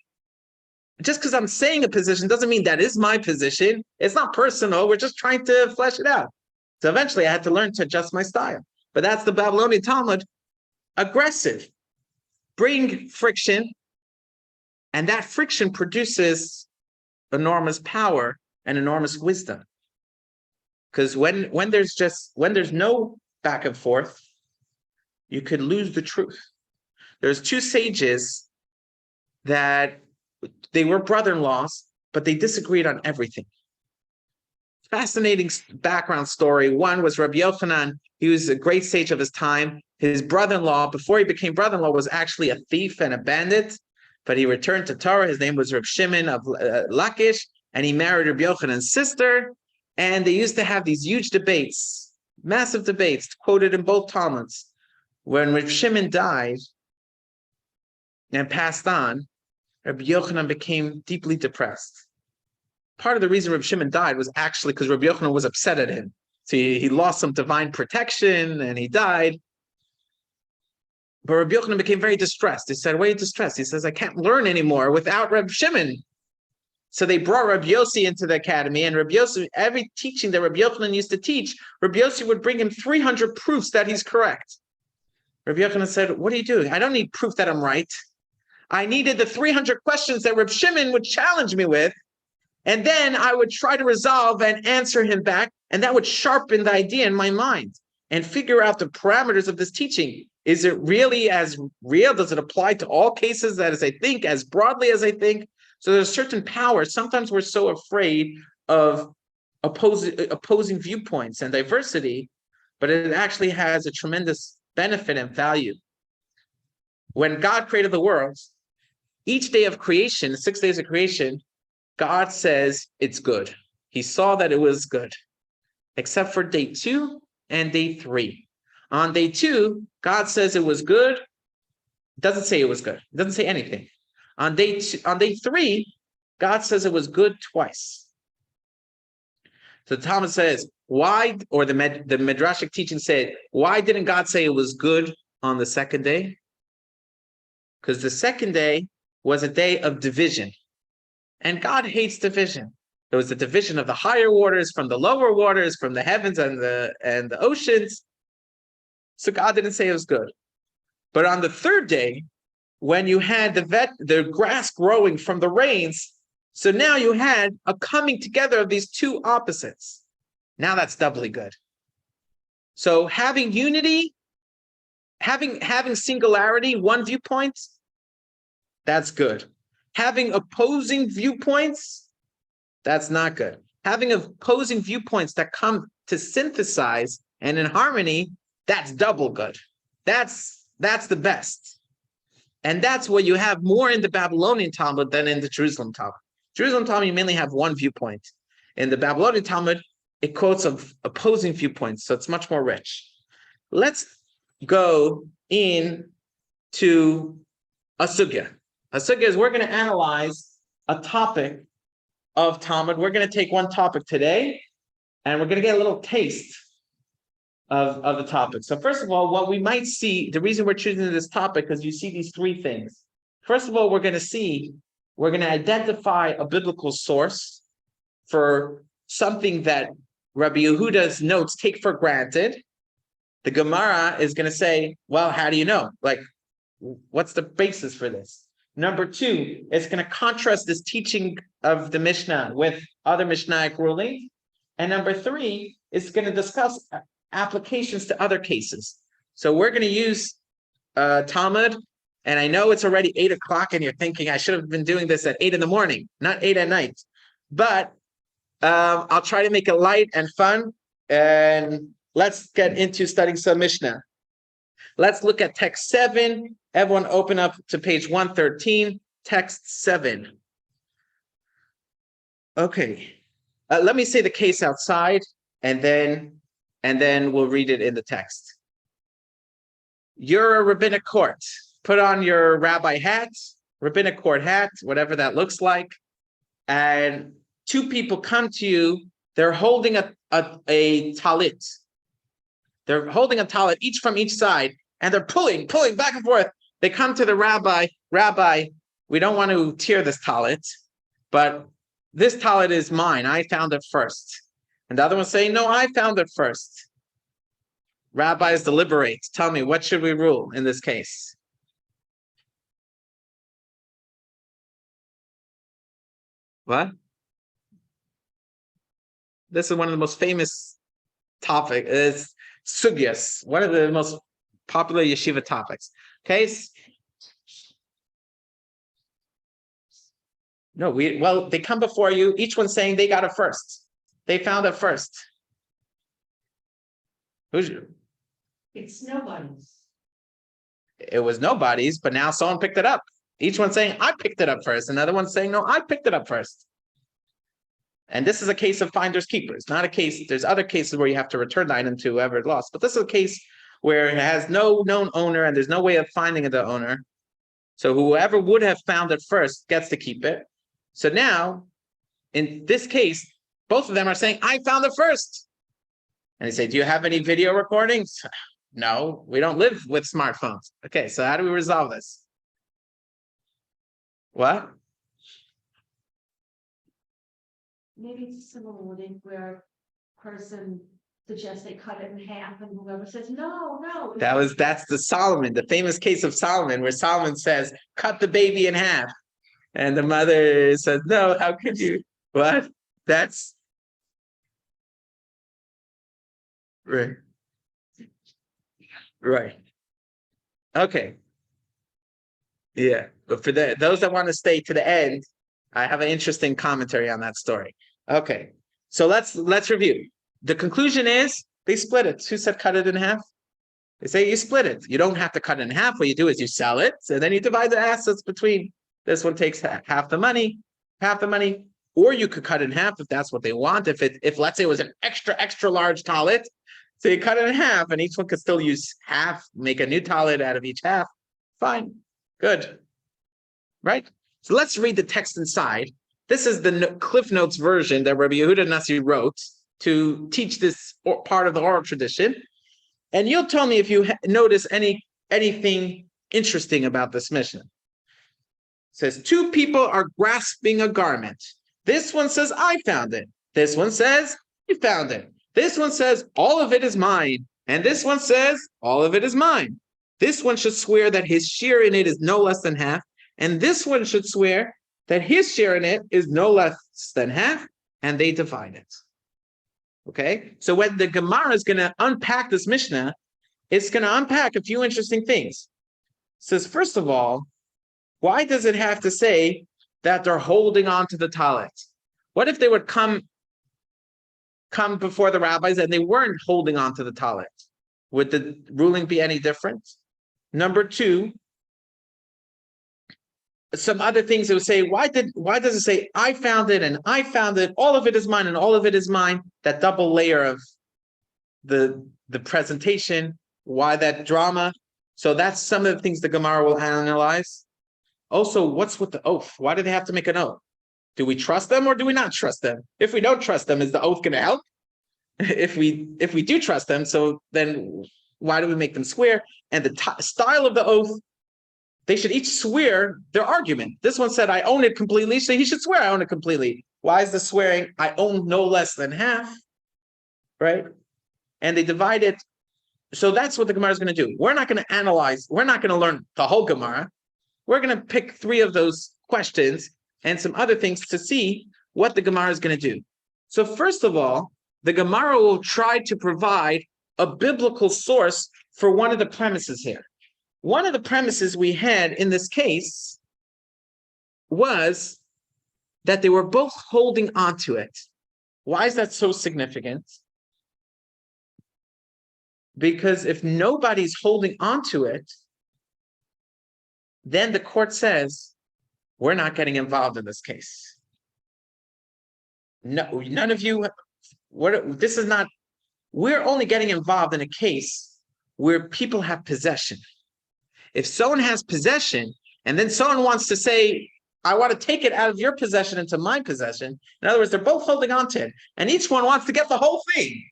Just because I'm saying a position doesn't mean that is my position. It's not personal. We're just trying to flesh it out. So eventually I had to learn to adjust my style. But that's the Babylonian Talmud. Aggressive. Bring friction. And that friction produces enormous power and enormous wisdom. Because when there's no back and forth, you could lose the truth. There's 2 sages that they were brother-in-laws, but they disagreed on everything. Fascinating background story. One was Rabbi Yochanan. He was a great sage of his time. His brother-in-law, before he became brother-in-law, was actually a thief and a bandit, but he returned to Torah. His name was Reb Shimon of Lakish, and he married Rabbi Yochanan's sister, and they used to have these huge debates, massive debates, quoted in both Talmuds. When Reb Shimon died and passed on, Rabbi Yochanan became deeply depressed. Part of the reason Reb Shimon died was actually because Rabbi Yochanan was upset at him. So he lost some divine protection and he died. But Rabbi Yochanan became very distressed. He said, why are you distressed? He says, I can't learn anymore without Reb Shimon. So they brought Rabbi Yossi into the academy, and Rabbi Yossi, every teaching that Rabbi Yochanan used to teach, Rabbi Yossi would bring him 300 proofs that he's correct. Rabbi Yochanan said, what are you doing? I don't need proof that I'm right. I needed the 300 questions that Reb Shimon would challenge me with, and then I would try to resolve and answer him back, and that would sharpen the idea in my mind and figure out the parameters of this teaching. Is it really as real? Does it apply to all cases as I think, as broadly as I think? So there's a certain power. Sometimes we're so afraid of opposing viewpoints and diversity, but it actually has a tremendous benefit and value. When God created the world, each day of creation, 6 days of creation, God says it's good. He saw that it was good, except for day 2 and day 3. On day 2, God says it was good. It doesn't say it was good. It doesn't say anything. On day 3, God says it was good twice. So the Talmud says, why, or the Midrashic teaching said, why didn't God say it was good on the 2nd day? Because the 2nd day was a day of division. And God hates division. There was the division of the higher waters from the lower waters, from the heavens and the oceans. So God didn't say it was good. But on the 3rd day, when you had the grass growing from the rains. So now you had a coming together of these two opposites. Now that's doubly good. So having unity, having singularity, one viewpoint, that's good. Having opposing viewpoints, that's not good. Having opposing viewpoints that come to synthesize and in harmony, that's double good. That's the best. And that's what you have more in the Babylonian Talmud than in the Jerusalem Talmud. Jerusalem Talmud, you mainly have one viewpoint. In the Babylonian Talmud, it quotes of opposing viewpoints, so it's much more rich. Let's go into a sugya. A sugya is we're going to analyze a topic of Talmud. We're going to take one topic today, and we're going to get a little taste of the topic. So first of all, what we might see, the reason we're choosing this topic is you see these three things. First of all, we're going to identify a biblical source for something that Rabbi Yehuda's notes take for granted. The Gemara is going to say, well, how do you know? Like, what's the basis for this? Number two, it's going to contrast this teaching of the Mishnah with other Mishnaic rulings. And number three, it's going to discuss applications to other cases. So we're going to use Talmud, and I know it's already 8 o'clock and you're thinking I should have been doing this at 8 in the morning, not 8 at night. But I'll try to make it light and fun, and let's get into studying some Mishnah. Let's look at text 7. Everyone open up to page 113, text 7. Okay, let me say the case outside, and then we'll read it in the text. You're a rabbinic court. Put on your rabbi hat, rabbinic court hat, whatever that looks like, and two people come to you. They're holding a talit. They're holding a talit, each from each side, and they're pulling back and forth. They come to the rabbi. Rabbi, we don't want to tear this talit, but this talit is mine. I found it first. And the other one's saying, no, I found it first. Rabbis deliberate. Tell me, what should we rule in this case? What? This is one of the most famous topics. It's sugyas, one of the most popular yeshiva topics. Okay. No, they come before you, each one saying they got it first. They found it first. Who's you? It's nobody's. It was nobody's, but now someone picked it up. Each one saying, I picked it up first. Another one saying, no, I picked it up first. And this is a case of finders keepers, not a case. There's other cases where you have to return the item to whoever it lost. But this is a case where it has no known owner and there's no way of finding the owner. So whoever would have found it first gets to keep it. So now, in this case, both of them are saying, I found it first. And they say, do you have any video recordings? No, we don't live with smartphones. Okay, so how do we resolve this? What? Maybe it's similar wording where a person suggests they cut it in half and whoever says, no. That's the Solomon, the famous case of Solomon, where Solomon says, cut the baby in half. And the mother says, no, how could you? What? That's right. Right. Okay. Yeah. But for those that want to stay to the end, I have an interesting commentary on that story. Okay. So let's review. The conclusion is they split it. Who said cut it in half? They say you split it. You don't have to cut it in half. What you do is you sell it, and then you divide the assets between. This one takes half the money, or you could cut it in half if that's what they want. If let's say it was an extra large talit, so you cut it in half, and each one could still use half, make a new talit out of each half. Fine, good, right? So let's read the text inside. This is the Cliff Notes version that Rabbi Yehuda Nasi wrote to teach this part of the oral tradition. And you'll tell me if you notice anything interesting about this Mishnah. It says, two people are grasping a garment. This one says, I found it. This one says, you found it. This one says, all of it is mine. And this one says, all of it is mine. This one should swear that his share in it is no less than half, and this one should swear that his share in it is no less than half, and they divide it. Okay, so when the Gemara is going to unpack this Mishnah, it's going to unpack a few interesting things. It says, first of all, why does it have to say that they're holding on to the talit? What if they would come before the rabbis and they weren't holding on to the talit? Would the ruling be any different? Number two, some other things it would say, why does it say I found it and I found it, all of it is mine and all of it is mine? That double layer of the presentation, why that drama? So that's some of the things the Gemara will analyze. Also, what's with the oath? Why do they have to make an oath? Do we trust them or do we not trust them? If we don't trust them, is the oath going to help? If we do trust them, so then why do we make them swear? And the style of the oath, they should each swear their argument. This one said, I own it completely, so he should swear I own it completely. Why is the swearing, I own no less than half, right? And they divide it. So that's what the Gemara is going to do. We're not going to analyze, we're not going to learn the whole Gemara. We're going to pick 3 of those questions and some other things to see what the Gemara is going to do. So first of all, the Gemara will try to provide a biblical source for one of the premises here. One of the premises we had in this case was that they were both holding on to it. Why is that so significant? Because if nobody's holding on to it, then the court says, we're not getting involved in this case. No, none of you, we're only getting involved in a case where people have possession. If someone has possession, and then someone wants to say, I want to take it out of your possession into my possession. In other words, they're both holding on to it, and each one wants to get the whole thing.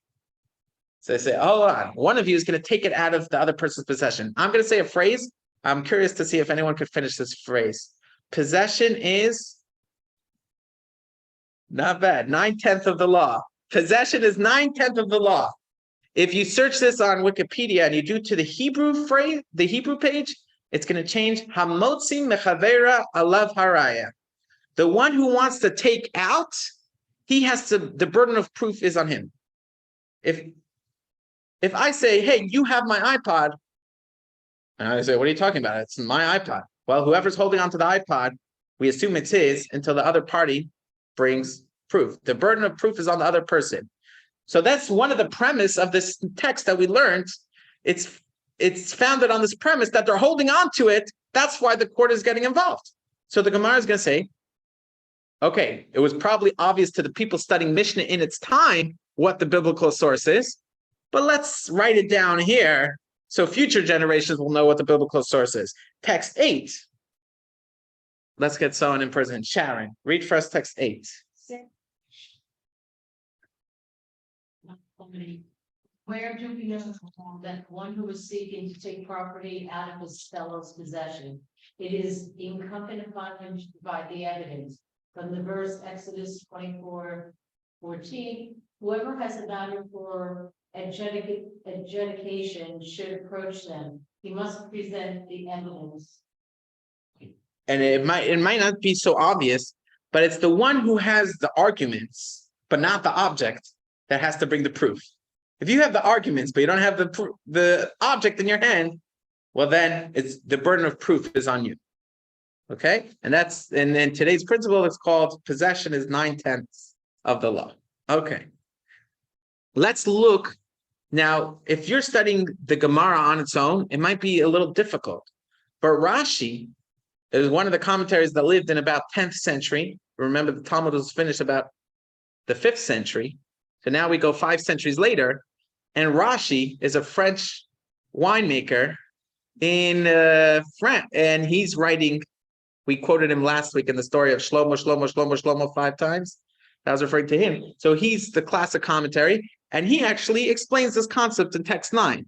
So they say, hold on, one of you is going to take it out of the other person's possession. I'm going to say a phrase. I'm curious to see if anyone could finish this phrase. Possession is not bad. 9/10 of the law. Possession is 9/10 of the law. If you search this on Wikipedia and you do to the Hebrew phrase, the Hebrew page, it's going to change Hamotzi mechavera alav haraya. The one who wants to take out, he has to. The burden of proof is on him. If I say, "Hey, you have my iPod," and I say, "What are you talking about? It's my iPod." Well, whoever's holding onto the iPod, we assume it's his until the other party brings proof. The burden of proof is on the other person. So that's one of the premise of this text that we learned. It's founded on this premise that they're holding on to it. That's why the court is getting involved. So the Gemara is going to say, okay, it was probably obvious to the people studying Mishnah in its time what the biblical source is, but let's write it down here so future generations will know what the biblical source is. Text 8. Let's get someone in person. Sharon, read first text 8. Where do we know that one who is seeking to take property out of his fellow's possession, it is incumbent upon him to provide the evidence from the verse Exodus 24:14. Whoever has a matter for adjudication should approach them. He must present the evidence. And it might not be so obvious, but it's the one who has the arguments, but not the object, that has to bring the proof. If you have the arguments, but you don't have the object in your hand, well, then it's the burden of proof is on you. Okay, and then today's principle is called possession is 9/10 of the law. Okay, let's look now. If you're studying the Gemara on its own, it might be a little difficult, but Rashi is one of the commentaries that lived in about 10th century. Remember, the Talmud was finished about the 5th century. So now we go 5 centuries later, and Rashi is a French winemaker in France, and he's writing. We quoted him last week in the story of Shlomo 5 times. I was referring to him. So he's the classic commentary, and he actually explains this concept in text 9.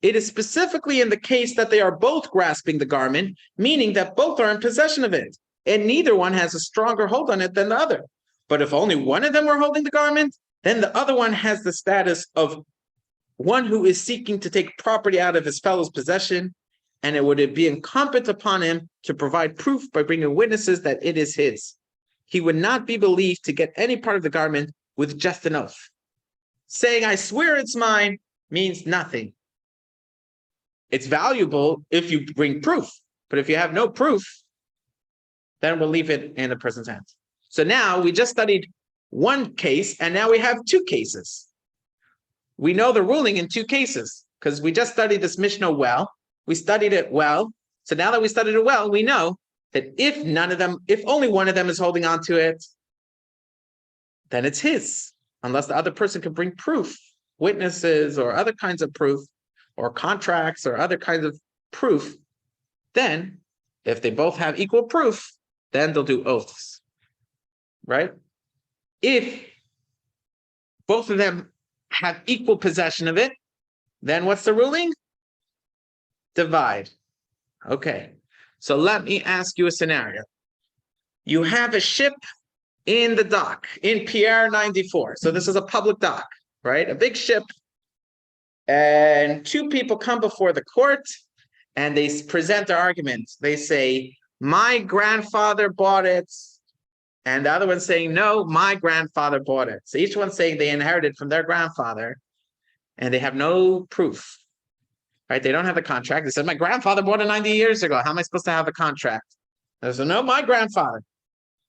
It is specifically in the case that they are both grasping the garment, meaning that both are in possession of it, and neither one has a stronger hold on it than the other. But if only one of them were holding the garment, then the other one has the status of one who is seeking to take property out of his fellow's possession, and it would be incumbent upon him to provide proof by bringing witnesses that it is his. He would not be believed to get any part of the garment with just an oath. Saying, I swear it's mine, means nothing. It's valuable if you bring proof, but if you have no proof, then we'll leave it in the person's hands. So now we just studied one case, and now we have two cases. We know the ruling in two cases, because we just studied this Mishnah well. We studied it well. So now that we studied it well, we know that if only one of them is holding on to it, then it's his, unless the other person can bring proof, witnesses or other kinds of proof, or contracts or other kinds of proof. Then, if they both have equal proof, then they'll do oaths, right? If both of them have equal possession of it, then what's the ruling? Divide. Okay, so let me ask you a scenario. You have a ship in the dock, in Pier 94. So this is a public dock, right? A big ship. And two people come before the court and they present their argument. They say, my grandfather bought it. And the other one's saying, no, my grandfather bought it. So each one's saying they inherited from their grandfather and they have no proof, right? They don't have the contract. They said, my grandfather bought it 90 years ago. How am I supposed to have a contract? They said, no, my grandfather.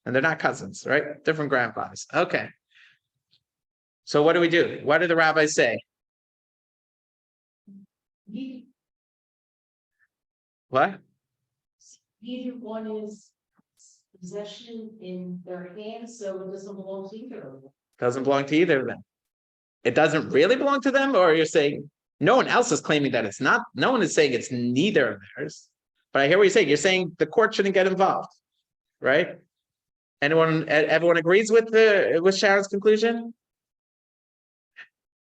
And they're not cousins, right? Different grandfathers. Okay. So what do we do? What do the rabbis say? What? Either one is possession in their hands, so it doesn't belong to either of them. Doesn't belong to either of them. It doesn't really belong to them, or you're saying no one else is claiming that it's not, no one is saying it's neither of theirs. But I hear what you're saying. You're saying the court shouldn't get involved, right? Everyone agrees with Sharon's conclusion?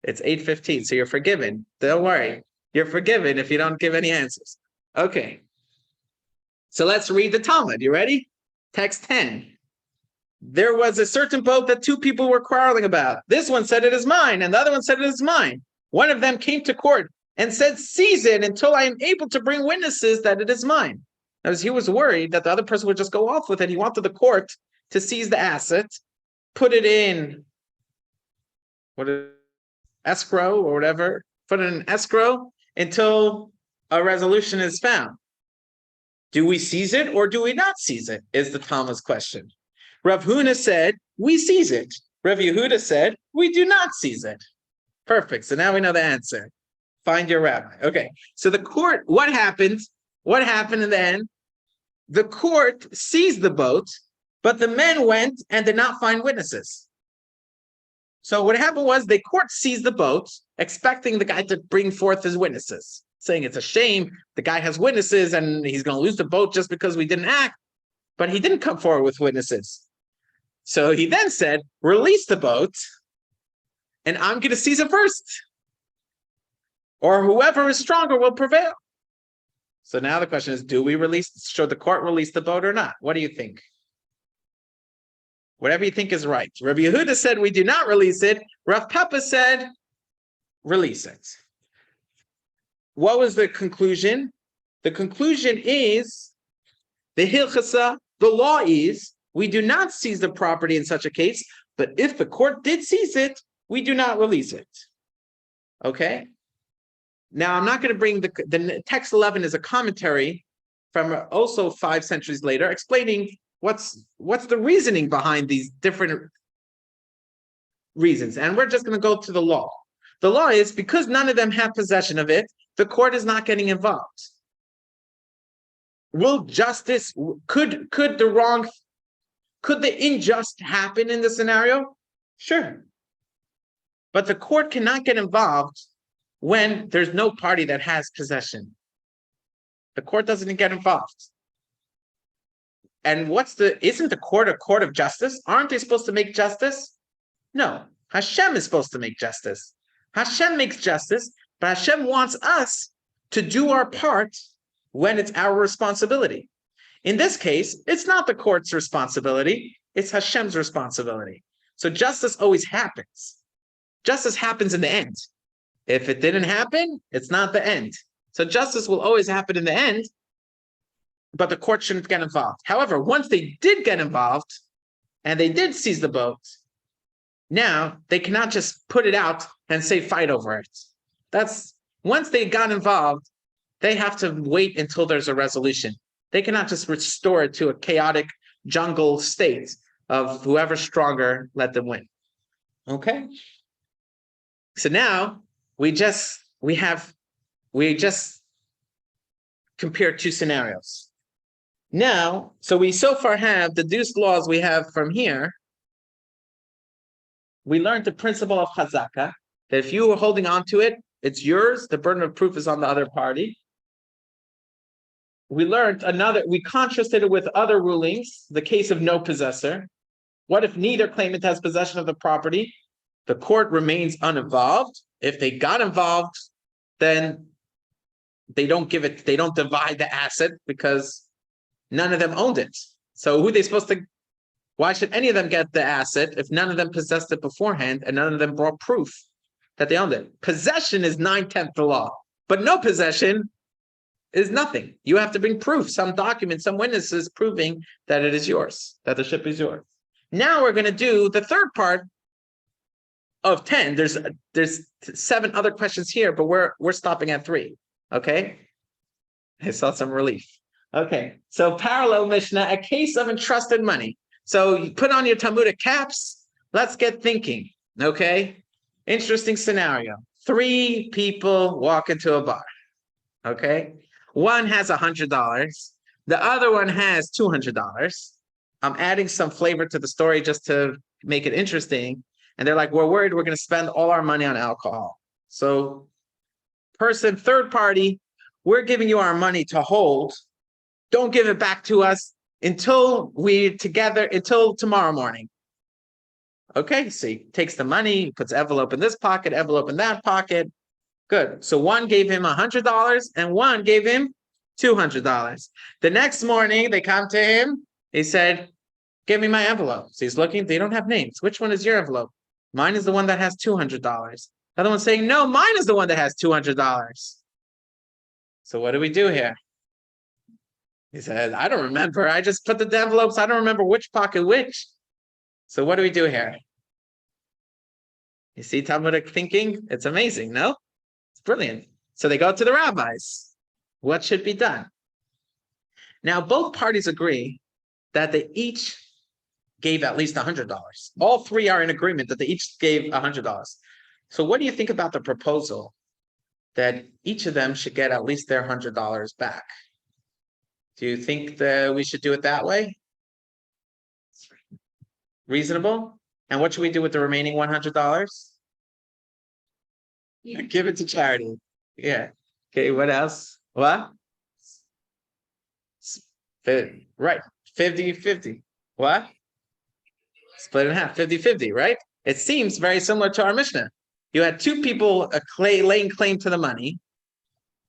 It's 8:15, so you're forgiven. Don't worry. You're forgiven if you don't give any answers. Okay. So let's read the Talmud. You ready? Text 10. There was a certain boat that two people were quarreling about. This one said it is mine, and the other one said it is mine. One of them came to court and said, seize it until I am able to bring witnesses that it is mine. As he was worried that the other person would just go off with it, he wanted the court to seize the asset, put it in escrow or whatever, put it in escrow until a resolution is found. Do we seize it or do we not seize it, is the Talmud's question. Rav Huna said, we seize it. Rav Yehuda said, we do not seize it. Perfect. So now we know the answer. Find your rabbi. Okay. So the court, what happened? What happened then? The court seized the boat, but the men went and did not find witnesses. So what happened was the court seized the boat, expecting the guy to bring forth his witnesses, saying it's a shame the guy has witnesses and he's going to lose the boat just because we didn't act. But he didn't come forward with witnesses. So he then said, release the boat, and I'm going to seize it first. Or whoever is stronger will prevail. So now the question is, should the court release the boat or not? What do you think? Whatever you think is right. Rabbi Yehuda said, we do not release it. Rav Papa said, release it. What was the conclusion? The conclusion is, the hilchasa, the law is, we do not seize the property in such a case, but if the court did seize it, we do not release it. Okay? Now, I'm not going to bring the text 11 is a commentary from also 5 centuries later, explaining what's the reasoning behind these different reasons. And we're just going to go to the law. The law is, because none of them have possession of it, the court is not getting involved. Will justice, could the unjust happen in the scenario? Sure. But the court cannot get involved when there's no party that has possession. The court doesn't get involved. And isn't the court a court of justice? Aren't they supposed to make justice? No. Hashem is supposed to make justice. Hashem makes justice, but Hashem wants us to do our part when it's our responsibility. In this case, it's not the court's responsibility, it's Hashem's responsibility. So justice always happens. Justice happens in the end. If it didn't happen, it's not the end. So justice will always happen in the end, but the court shouldn't get involved. However, once they did get involved and they did seize the boat, now they cannot just put it out and say fight over it. That's once they got involved, they have to wait until there's a resolution. They cannot just restore it to a chaotic jungle state of whoever's stronger, let them win. Okay. So now we just compared two scenarios. Now, so we so far have deduced laws we have from here. We learned the principle of chazaka, that if you were holding on to it, it's yours, the burden of proof is on the other party. We learned we contrasted it with other rulings, the case of no possessor. What if neither claimant has possession of the property? The court remains uninvolved. If they got involved, then they don't divide the asset because none of them owned it. So who are they supposed to, why should any of them get the asset if none of them possessed it beforehand and none of them brought proof that they owned it? Possession is 9/10 the law, but no possession is nothing. You have to bring proof, some document, some witnesses proving that it is yours, that the ship is yours. Now we're going to do the third part of 10. There's 7 other questions here, but we're stopping at 3. Okay. I saw some relief. Okay. So parallel Mishnah, a case of entrusted money. So you put on your Talmudic caps. Let's get thinking. Okay. Interesting scenario. 3 people walk into a bar. Okay. One has $100. The other one has $200. I'm adding some flavor to the story just to make it interesting. And they're like, we're worried we're going to spend all our money on alcohol. So third party, we're giving you our money to hold. Don't give it back to us until tomorrow morning. Okay, so he takes the money, puts envelope in this pocket, envelope in that pocket. Good. So one gave him $100 and one gave him $200. The next morning they come to him. He said, give me my envelope. So he's looking, they don't have names. Which one is your envelope? Mine is the one that has $200. The other one's saying, no, mine is the one that has $200. So what do we do here? He said, I don't remember. I just put the envelopes. I don't remember which pocket which. So what do we do here? You see Talmudic thinking? It's amazing, no? It's brilliant. So they go to the rabbis. What should be done? Now, both parties agree that they each gave at least $100. All 3 are in agreement that they each gave $100. So what do you think about the proposal that each of them should get at least their $100 back? Do you think that we should do it that way? Reasonable? And what should we do with the remaining $100? Give it to charity. Yeah. Okay, what else? What? Right. 50-50. What? Split in half. 50-50, right? It seems very similar to our Mishnah. You had 2 people laying claim to the money,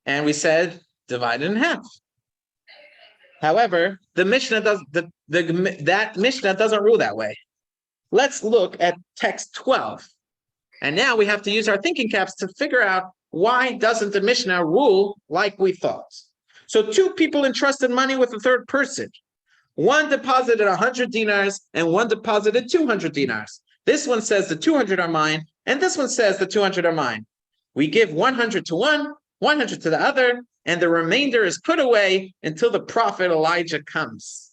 and we said divide it in half. However, the Mishnah that Mishnah doesn't rule that way. Let's look at text 12. And now we have to use our thinking caps to figure out why doesn't the Mishnah rule like we thought. So 2 people entrusted money with a third person. One deposited 100 dinars and one deposited 200 dinars. This one says the 200 are mine, and this one says the 200 are mine. We give 100 to one, 100 to the other, and the remainder is put away until the prophet Elijah comes.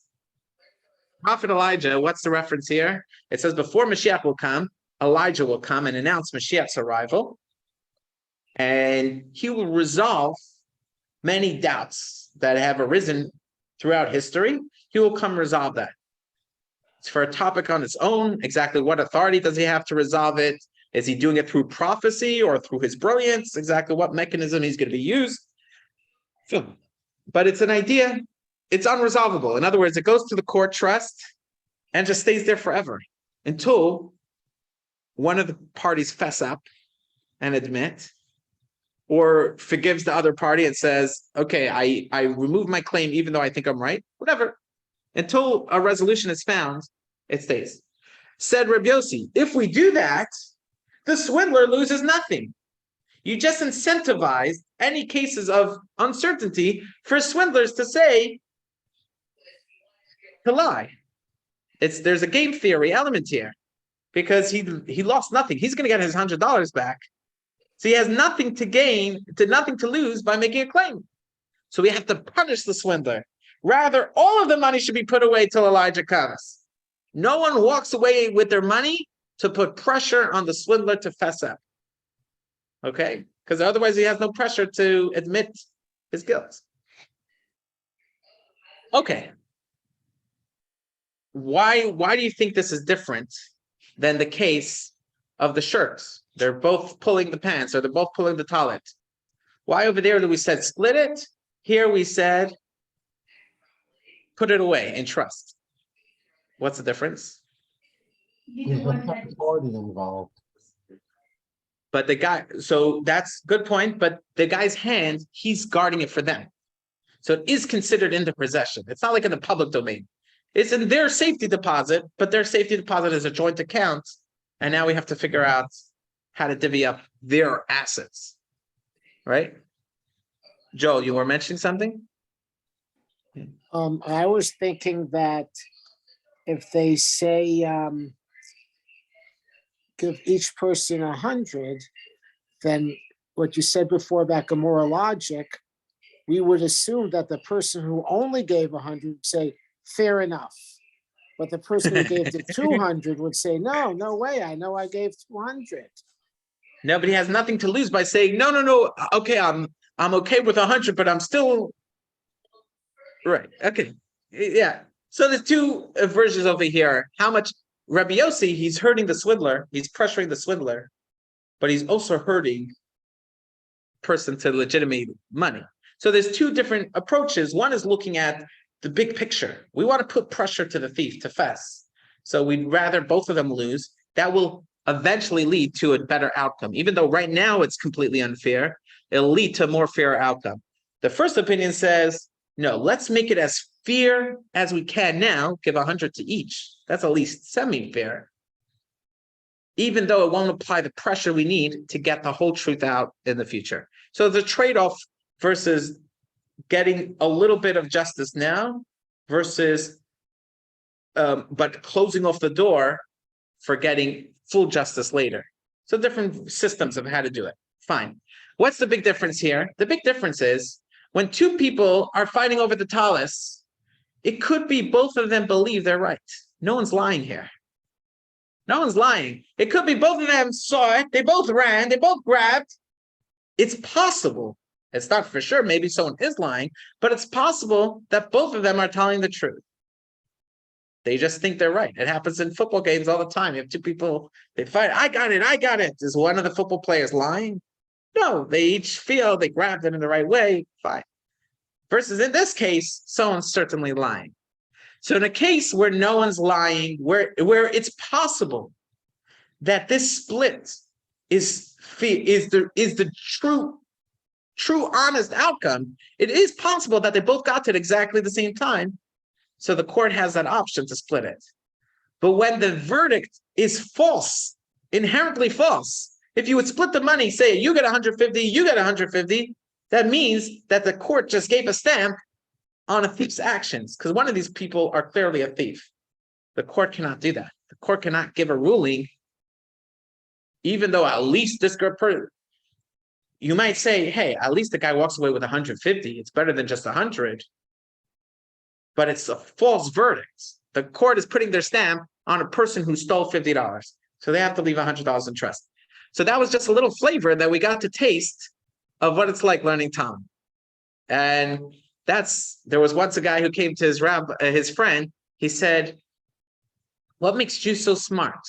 Prophet Elijah, what's the reference here? It says before Mashiach will come, Elijah will come and announce Mashiach's arrival, and he will resolve many doubts that have arisen throughout history. He will come resolve that. It's for a topic on its own. Exactly what authority does he have to resolve it? Is he doing it through prophecy or through his brilliance? Exactly what mechanism he's going to be used. But it's an idea, it's unresolvable. In other words, it goes to the court trust and just stays there forever until one of the parties fess up and admit, or forgives the other party and says, okay, I remove my claim even though I think I'm right, whatever. Until a resolution is found, it stays. Said Rabbi Yossi, if we do that, the swindler loses nothing. You just incentivize any cases of uncertainty for swindlers to say, to lie. There's a game theory element here because he lost nothing. He's going to get his $100 back. So he has nothing to gain, nothing to lose by making a claim. So we have to punish the swindler. Rather, all of the money should be put away till Elijah comes. No one walks away with their money to put pressure on the swindler to fess up. Okay? Because otherwise he has no pressure to admit his guilt. Okay. Why do you think this is different than the case of the shirts? They're both pulling the pants, or they're both pulling the talit. Why over there did we said split it? Here we said put it away in trust. What's the difference? Neither one had, Party involved. But the guy, so that's good point, but the guy's hand, he's guarding it for them. So it is considered in their possession. It's not like in the public domain. It's in their safety deposit, but their safety deposit is a joint account. And now we have to figure out how to divvy up their assets, right? Joel, you were mentioning something? I was thinking that if they say, give each person 100, then what you said before about Gomorrah logic, we would assume that the person who only gave 100 would say, fair enough. But the person who gave the 200 would say, no way, I know I gave 200. No, but he has nothing to lose by saying, no, okay, I'm okay with 100, but I'm still right. Okay, yeah. So there's two versions over here. How much Rabbi Yossi, he's hurting the swindler, he's pressuring the swindler, but he's also hurting person to legitimate money. So there's two different approaches. One is looking at the big picture. We want to put pressure to the thief to fess. So we'd rather both of them lose. That will eventually lead to a better outcome. Even though right now it's completely unfair, it'll lead to a more fair outcome. The first opinion says, no, let's make it as fair as we can now, give 100 to each. That's at least semi-fair. Even though it won't apply the pressure we need to get the whole truth out in the future. So the trade-off versus getting a little bit of justice now versus but closing off the door for getting full justice later. So different systems of how to do it. Fine. What's the big difference here? The big difference is when two people are fighting over the talus, it could be both of them believe they're right. No one's lying here. No one's lying. It could be both of them saw it. They both ran. They both grabbed. It's possible. It's not for sure. Maybe someone is lying, but it's possible that both of them are telling the truth. They just think they're right. It happens in football games all the time. You have two people, they fight. I got it. Is one of the football players lying? No, they each feel they grabbed it in the right way. Fine. Versus in this case, someone's certainly lying. So in a case where no one's lying, where it's possible that this split is the true honest outcome, it is possible that they both got to it exactly the same time. So the court has that option to split it. But when the verdict is false, inherently false, if you would split the money, say you get 150, you get 150, that means that the court just gave a stamp on a thief's actions, because one of these people are clearly a thief. The court cannot do that. The court cannot give a ruling, even though at least this good person, you might say, hey, at least the guy walks away with 150. It's better than just 100. But it's a false verdict. The court is putting their stamp on a person who stole $50. So they have to leave $100 in trust. So that was just a little flavor that we got to taste of what it's like learning Talmud. And there was once a guy who came to his friend. He said, what makes Jews so smart?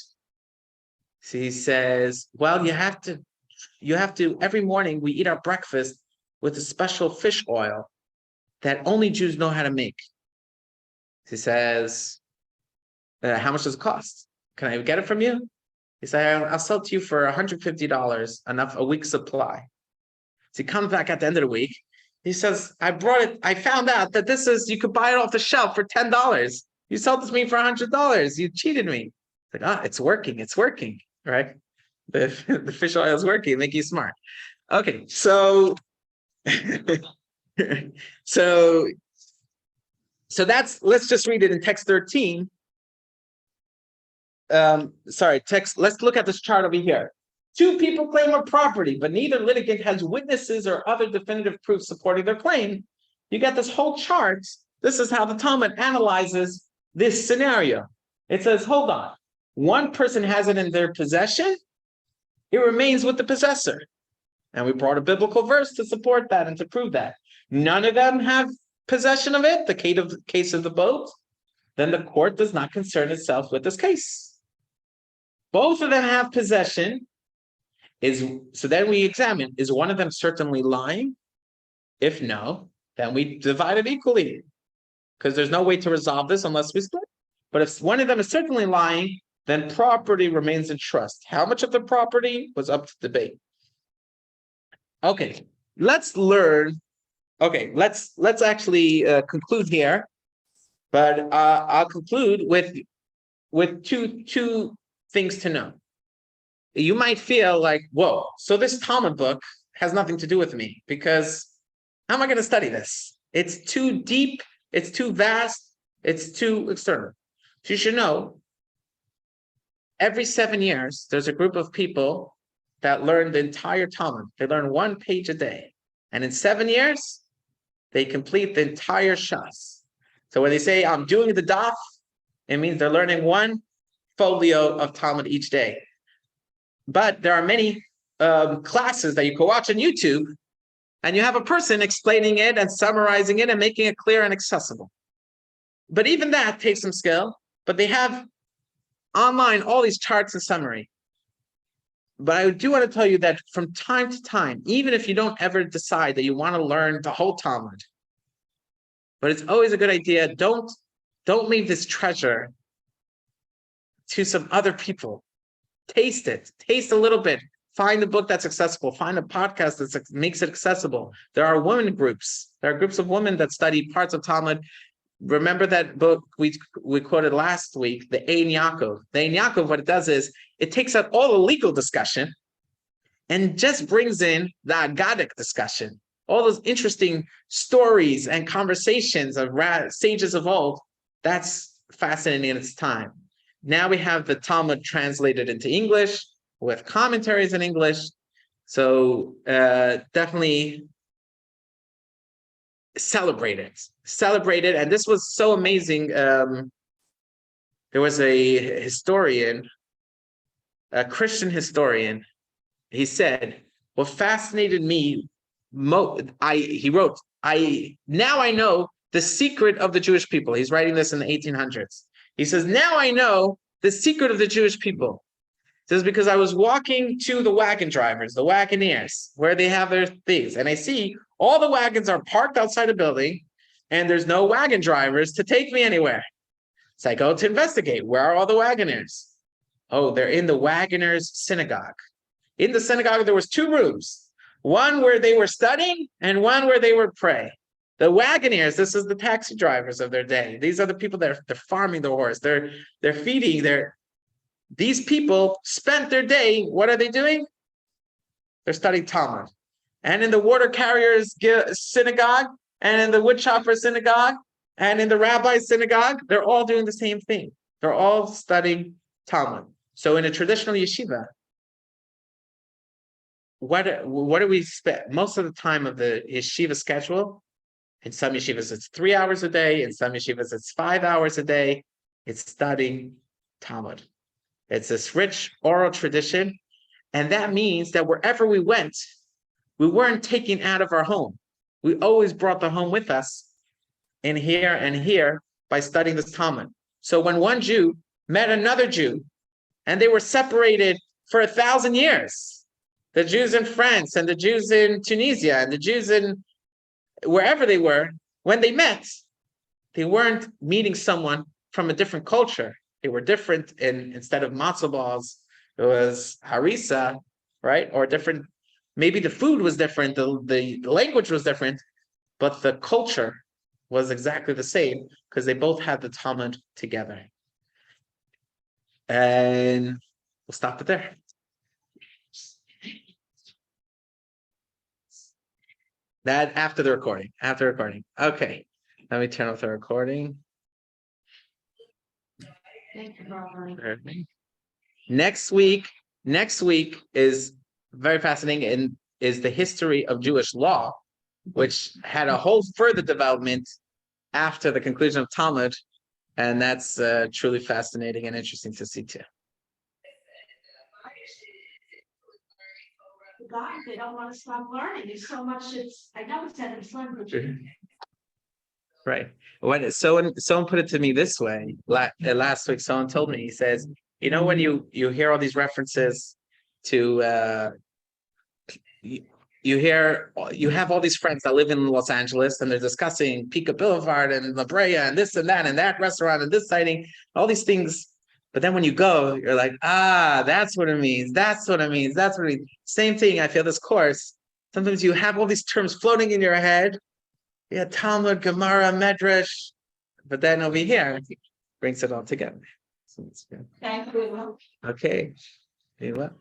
So he says, well, you have to, every morning we eat our breakfast with a special fish oil that only Jews know how to make. He says, how much does it cost? Can I get it from you? He said, I'll sell it to you for $150, enough a week's supply. So he comes back at the end of the week. He says, I found out that you could buy it off the shelf for $10. You sold it to me for $100. You cheated me. It's like, it's working, right? The fish oil is working, make you smart. Okay, so so that's, let's just read it in text 13. Let's look at this chart over here. Two people claim a property, but neither litigant has witnesses or other definitive proof supporting their claim. You get this whole chart. This is how the Talmud analyzes this scenario. It says, hold on, one person has it in their possession, it remains with the possessor. And we brought a biblical verse to support that and to prove that. None of them have possession of it, the case of the boat, then the court does not concern itself with this case. Both of them have possession. So then we examine, is one of them certainly lying? If no, then we divide it equally, because there's no way to resolve this unless we split. But if one of them is certainly lying, then property remains in trust. How much of the property was up to debate. Okay, let's learn. Okay, let's actually conclude here. But I'll conclude with two things to know. You might feel like, whoa, so this Talmud book has nothing to do with me, because how am I going to study this? It's too deep, it's too vast, it's too external. So you should know, every 7 years, there's a group of people that learn the entire Talmud. They learn 1 page a day. And in 7 years, they complete the entire Shas. So when they say, I'm doing the daf, it means they're learning 1 folio of Talmud each day. But there are many classes that you can watch on YouTube, and you have a person explaining it and summarizing it and making it clear and accessible. But even that takes some skill. But they have online all these charts and summary. But I do want to tell you that from time to time, even if you don't ever decide that you want to learn the whole Talmud, but it's always a good idea, don't leave this treasure to some other people. Taste it, taste a little bit, find a book that's accessible, find a podcast that makes it accessible. There are women groups, there are groups of women that study parts of Talmud. Remember that book we quoted last week, the Ein Yaakov. The Ein Yaakov, what it does is, it takes out all the legal discussion and just brings in the Agadic discussion, all those interesting stories and conversations of sages of old. That's fascinating in its time. Now we have the Talmud translated into English with commentaries in English. So definitely celebrate it. And this was so amazing. There was a historian, a Christian historian. He said, what fascinated me, he wrote, now I know the secret of the Jewish people. He's writing this in the 1800s. He says, now I know the secret of the Jewish people. He says, because I was walking to the wagon drivers, the wagoneers, where they have their things. And I see all the wagons are parked outside a building, and there's no wagon drivers to take me anywhere. So I go to investigate. Where are all the wagoners? Oh, they're in the wagoners' synagogue. In the synagogue, there was 2 rooms. One where they were studying and one where they were praying. The wagoners, this is the taxi drivers of their day. These are the people that they're farming the horse. They're feeding. These people spent their day. What are they doing? They're studying Talmud. And in the water carriers synagogue, and in the woodchopper synagogue, and in the rabbi synagogue, they're all doing the same thing. They're all studying Talmud. So in a traditional yeshiva, what do we spend most of the time of the yeshiva schedule? In some yeshivas, it's 3 hours a day. In some yeshivas, it's 5 hours a day. It's studying Talmud. It's this rich oral tradition. And that means that wherever we went, we weren't taken out of our home. We always brought the home with us in here and here by studying this Talmud. So when one Jew met another Jew, and they were separated for 1,000 years, the Jews in France and the Jews in Tunisia and the Jews in wherever they were, when they met, they weren't meeting someone from a different culture. They were different. Instead of matzo balls, it was harissa, right? Or different. Maybe the food was different, the language was different, but the culture was exactly the same, because they both had the Talmud together. And we'll stop it there. That after the recording. After recording. Okay. Let me turn off the recording. Thank you, Robert. Next week is very fascinating and is the history of Jewish law, which had a whole further development after the conclusion of Talmud. And that's truly fascinating and interesting to see too. God, they don't want to stop learning. There's so much. I know it's at its limit. Right. When someone put it to me this way, last week, someone told me, he says, you know, when you hear all these references to you have all these friends that live in Los Angeles and they're discussing Pico Boulevard and La Brea and this and that restaurant and this sighting, all these things. But then when you go, you're like, that's what it means. That's what it means. That's what it means. Same thing. I feel this course. Sometimes you have all these terms floating in your head. Yeah, Talmud, Gemara, Medrash. But then over here, brings it all together. So it's good. Thank you. Okay. You what?